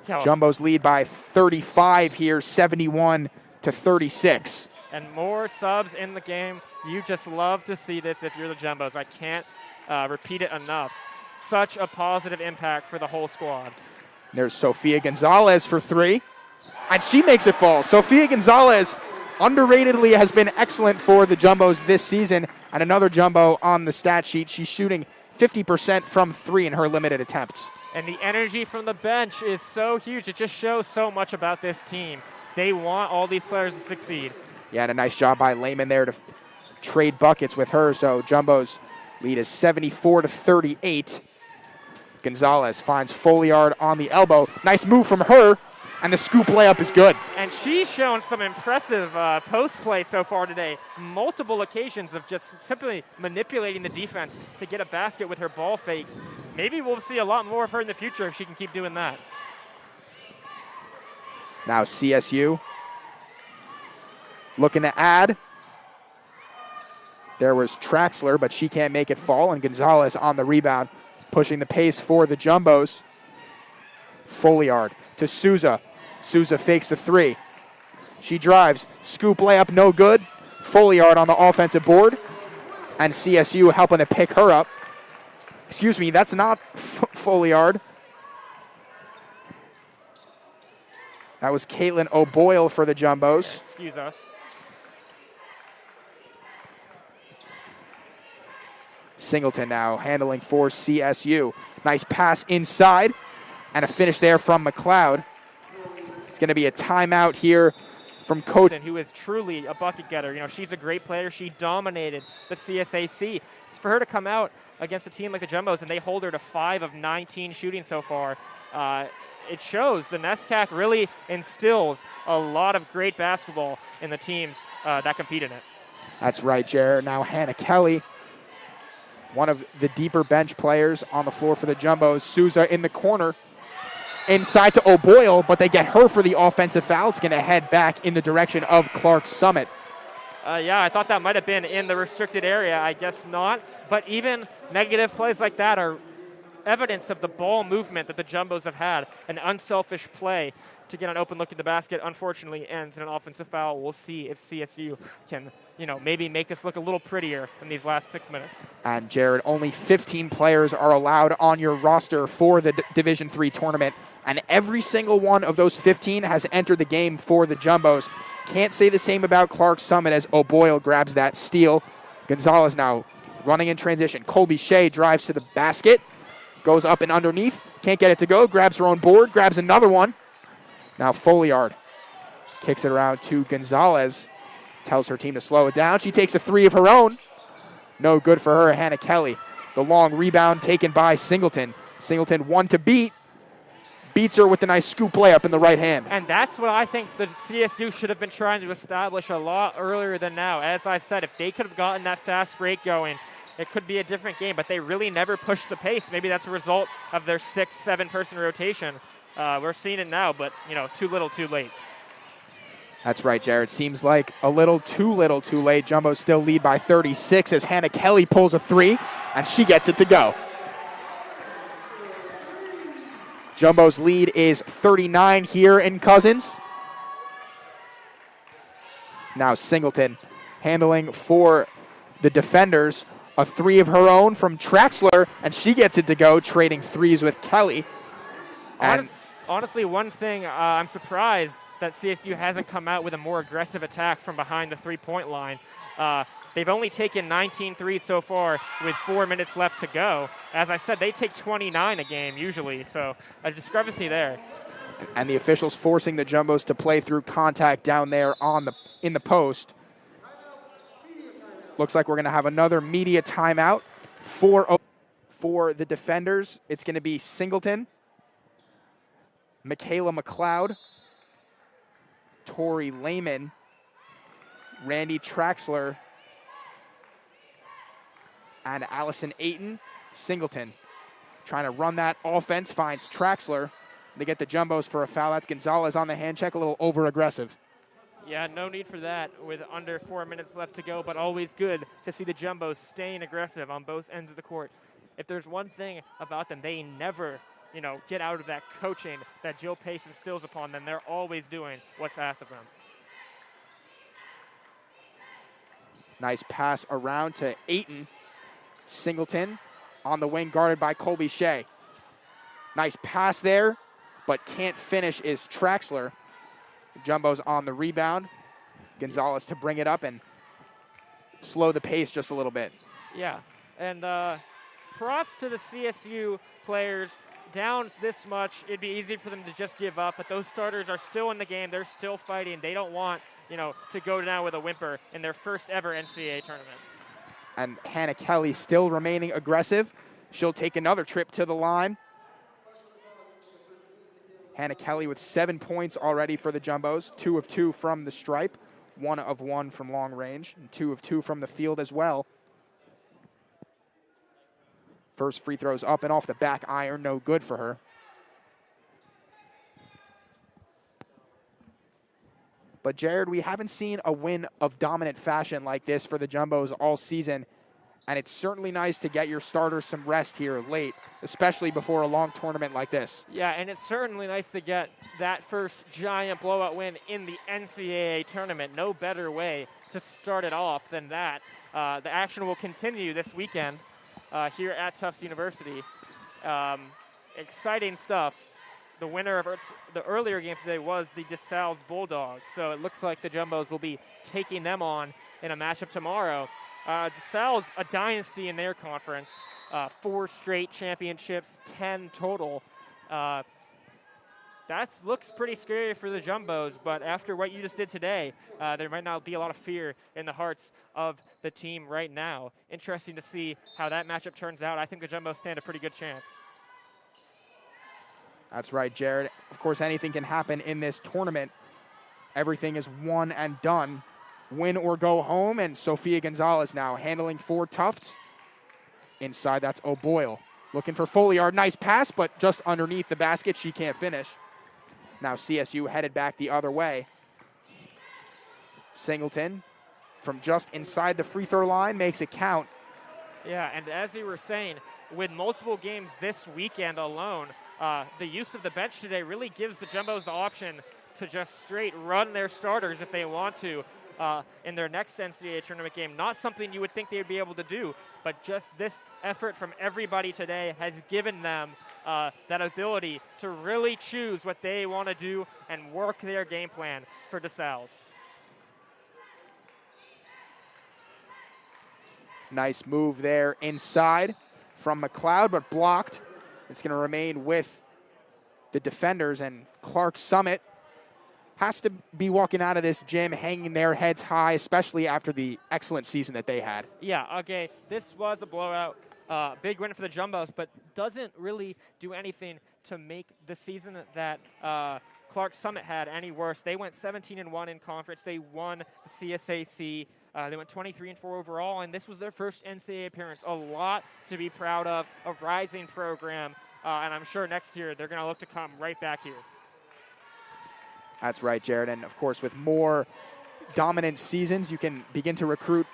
Jumbos lead by 35 here, 71-36. And more subs in the game. You just love to see this if you're the Jumbos. I can't repeat it enough. Such a positive impact for the whole squad. There's Sofia Gonzalez for three. And she makes it fall. Sofia Gonzalez underratedly has been excellent for the Jumbos this season. And another Jumbo on the stat sheet. She's shooting 50% from three in her limited attempts. And the energy from the bench is so huge. It just shows so much about this team. They want all these players to succeed. Yeah, and a nice job by Lehman there to trade buckets with her. So Jumbo's lead is 74-38. Gonzalez finds Folliard on the elbow. Nice move from her, and the scoop layup is good. And she's shown some impressive post play so far today. Multiple occasions of just simply manipulating the defense to get a basket with her ball fakes. Maybe we'll see a lot more of her in the future if she can keep doing that. Now CSU looking to add. There was Traxler, but she can't make it fall, and Gonzalez on the rebound, pushing the pace for the Jumbos. Folliard to Souza. Souza fakes the three. She drives. Scoop layup, no good. Folliard on the offensive board. And CSU helping to pick her up. Excuse me, that's not Folliard. That was Caitlin O'Boyle for the Jumbos. Excuse us. Singleton now handling for CSU. Nice pass inside and a finish there from McLeod. It's going to be a timeout here from Coach. Who is truly a bucket getter. You know, she's a great player. She dominated the CSAC. It's for her to come out against a team like the Jumbos and they hold her to 5 of 19 shooting so far. It shows the NESCAC really instills a lot of great basketball in the teams that compete in it. That's right, Jared. Now Hannah Kelly, one of the deeper bench players on the floor for the Jumbos. Souza in the corner. Inside to O'Boyle, but they get her for the offensive foul. It's going to head back in the direction of Clark Summit. Yeah, I thought that might have been in the restricted area. I guess not. But even negative plays like that are evidence of the ball movement that the Jumbos have had. An unselfish play to get an open look at the basket, unfortunately ends in an offensive foul. We'll see if CSU can, maybe make this look a little prettier in these last 6 minutes. And Jared, only 15 players are allowed on your roster for the Division III tournament, and every single one of those 15 has entered the game for the Jumbos. Can't say the same about Clark Summit as O'Boyle grabs that steal. Gonzalez now running in transition. Colby Shea drives to the basket, goes up and underneath, can't get it to go, grabs her own board, grabs another one. Now Folliard kicks it around to Gonzalez, tells her team to slow it down. She takes a three of her own. No good for her, Hannah Kelly. The long rebound taken by Singleton. Singleton one to beat. Beats her with a nice scoop layup in the right hand. And that's what I think the CSU should have been trying to establish a lot earlier than now. As I've said, if they could have gotten that fast break going, it could be a different game, but they really never pushed the pace. Maybe that's a result of their 6-7 person rotation. We're seeing it now, but, too little, too late. That's right, Jared. Seems like a little too late. Jumbos still lead by 36 as Hannah Kelly pulls a three, and she gets it to go. Jumbo's lead is 39 here in Cousins. Now Singleton handling for the defenders. A three of her own from Traxler, and she gets it to go, trading threes with Kelly. Honestly, one thing, I'm surprised that CSU hasn't come out with a more aggressive attack from behind the three-point line. They've only taken 19 threes so far with 4 minutes left to go. As I said, they take 29 a game usually, so a discrepancy there. And the officials forcing the Jumbos to play through contact down there in the post. Looks like we're going to have another media timeout. For the defenders, it's going to be Singleton, Michaela McLeod, Tori Lehman, Randy Traxler, and Allison Ayton. Singleton trying to run that offense, finds Traxler. They get the Jumbos for a foul. That's Gonzalez on the hand check, a little over-aggressive. Yeah, no need for that with under 4 minutes left to go, but always good to see the Jumbos staying aggressive on both ends of the court. If there's one thing about them, they never, get out of that coaching that Jill Pace instills upon them. They're always doing what's asked of them. Nice pass around to Ayton. Singleton on the wing, guarded by Colby Shea. Nice pass there, but can't finish is Traxler. Jumbos on the rebound. Gonzalez to bring it up and slow the pace just a little bit. Yeah, and props to the CSU players. Down this much, it'd be easy for them to just give up, but those starters are still in the game. They're still fighting. They don't want, to go down with a whimper in their first ever NCAA tournament. And Hannah Kelly still remaining aggressive. She'll take another trip to the line. Hannah Kelly with 7 points already for the Jumbos. 2 of 2 from the stripe. 1 of 1 from long range. And 2 of 2 from the field as well. First free throws up and off the back iron. No good for her. But Jared, we haven't seen a win of dominant fashion like this for the Jumbos all season. And it's certainly nice to get your starters some rest here late, especially before a long tournament like this. Yeah, and it's certainly nice to get that first giant blowout win in the NCAA tournament. No better way to start it off than that. The action will continue this weekend here at Tufts University. Exciting stuff. The winner of the earlier game today was the DeSalles Bulldogs, so it looks like the Jumbos will be taking them on in a matchup tomorrow. DeSalles, a dynasty in their conference, 4 straight championships, 10 total. That looks pretty scary for the Jumbos, but after what you just did today, there might not be a lot of fear in the hearts of the team right now. Interesting to see how that matchup turns out. I think the Jumbos stand a pretty good chance. That's right, Jared. Of course, anything can happen in this tournament. Everything is one and done. Win or go home, and Sophia Gonzalez now handling for Tufts. Inside, that's O'Boyle. Looking for Folliard. Nice pass, but just underneath the basket. She can't finish. Now CSU headed back the other way. Singleton from just inside the free throw line makes it count. Yeah, and as you were saying, with multiple games this weekend alone, the use of the bench today really gives the Jumbos the option to just straight run their starters if they want to in their next NCAA tournament game. Not something you would think they would be able to do, but just this effort from everybody today has given them that ability to really choose what they want to do and work their game plan for DeSalles. Nice move there inside from McLeod, but blocked. It's going to remain with the defenders, and Clark Summit has to be walking out of this gym hanging their heads high, especially after the excellent season that they had. Yeah, okay, this was a blowout. Big win for the Jumbos, but doesn't really do anything to make the season that Clark Summit had any worse. They went 17-1 in conference. They won the CSAC. They went 23-4 overall, and this was their first NCAA appearance. A lot to be proud of, a rising program, and I'm sure next year they're going to look to come right back here. That's right, Jared, and of course with more dominant seasons, you can begin to recruit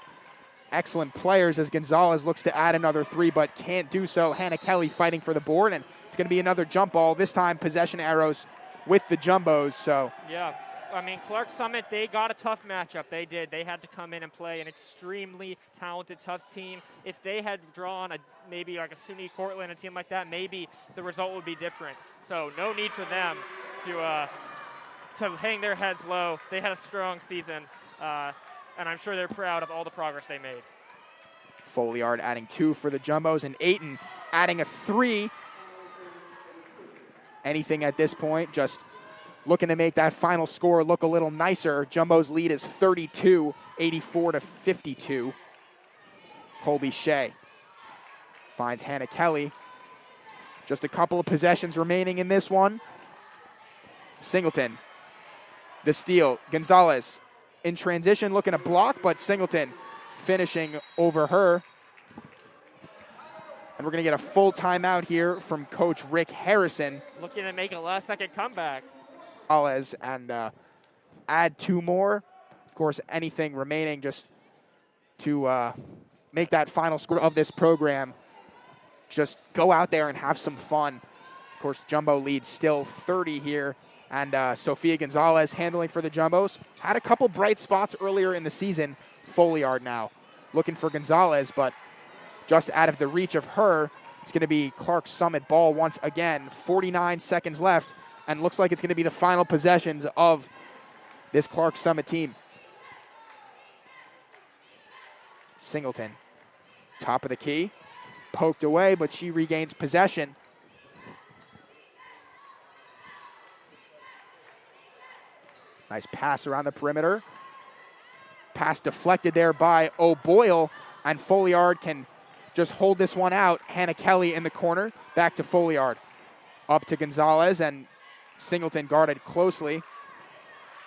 excellent players as Gonzalez looks to add another 3, but can't do so. Hannah Kelly fighting for the board, and it's going to be another jump ball, this time possession arrows with the Jumbos. So yeah. I mean, Clark Summit, they got a tough matchup. They did. They had to come in and play an extremely talented Tufts team. If they had drawn maybe like a SUNY Cortland, a team like that, maybe the result would be different. So no need for them to hang their heads low. They had a strong season, and I'm sure they're proud of all the progress they made. Folliard adding 2 for the Jumbos, and Ayton adding a 3. Anything at this point, just looking to make that final score look a little nicer. Jumbo's lead is 32, 84-52. Colby Shea Finds Hannah Kelly. Just a couple of possessions remaining in this one. Singleton. The steal. Gonzalez in transition looking to block, but Singleton finishing over her. And we're going to get a full timeout here from Coach Rick Harrison. Looking to make a last-second comeback. And add 2 more. Of course, anything remaining just to make that final score of this program. Just go out there and have some fun. Of course, Jumbo leads still 30 here. And Sofia Gonzalez handling for the Jumbos. Had a couple bright spots earlier in the season. Folliard now looking for Gonzalez, but just out of the reach of her, it's going to be Clark Summit ball once again. 49 seconds left, and looks like it's going to be the final possessions of this Clark Summit team. Singleton, top of the key, poked away, but she regains possession. Nice pass around the perimeter. Pass deflected there by O'Boyle, and Folliard can just hold this one out. Hannah Kelly in the corner, back to Folliard. Up to Gonzalez, and Singleton guarded closely.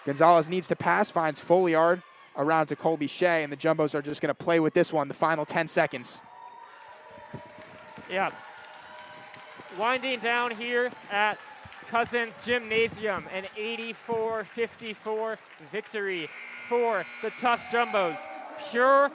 Gonzalez needs to pass, finds Folliard around to Colby Shea, and the Jumbos are just going to play with this one the final 10 seconds. Yeah. Winding down here at Cousins Gymnasium, an 84-54 victory for the Tufts Jumbos. Pure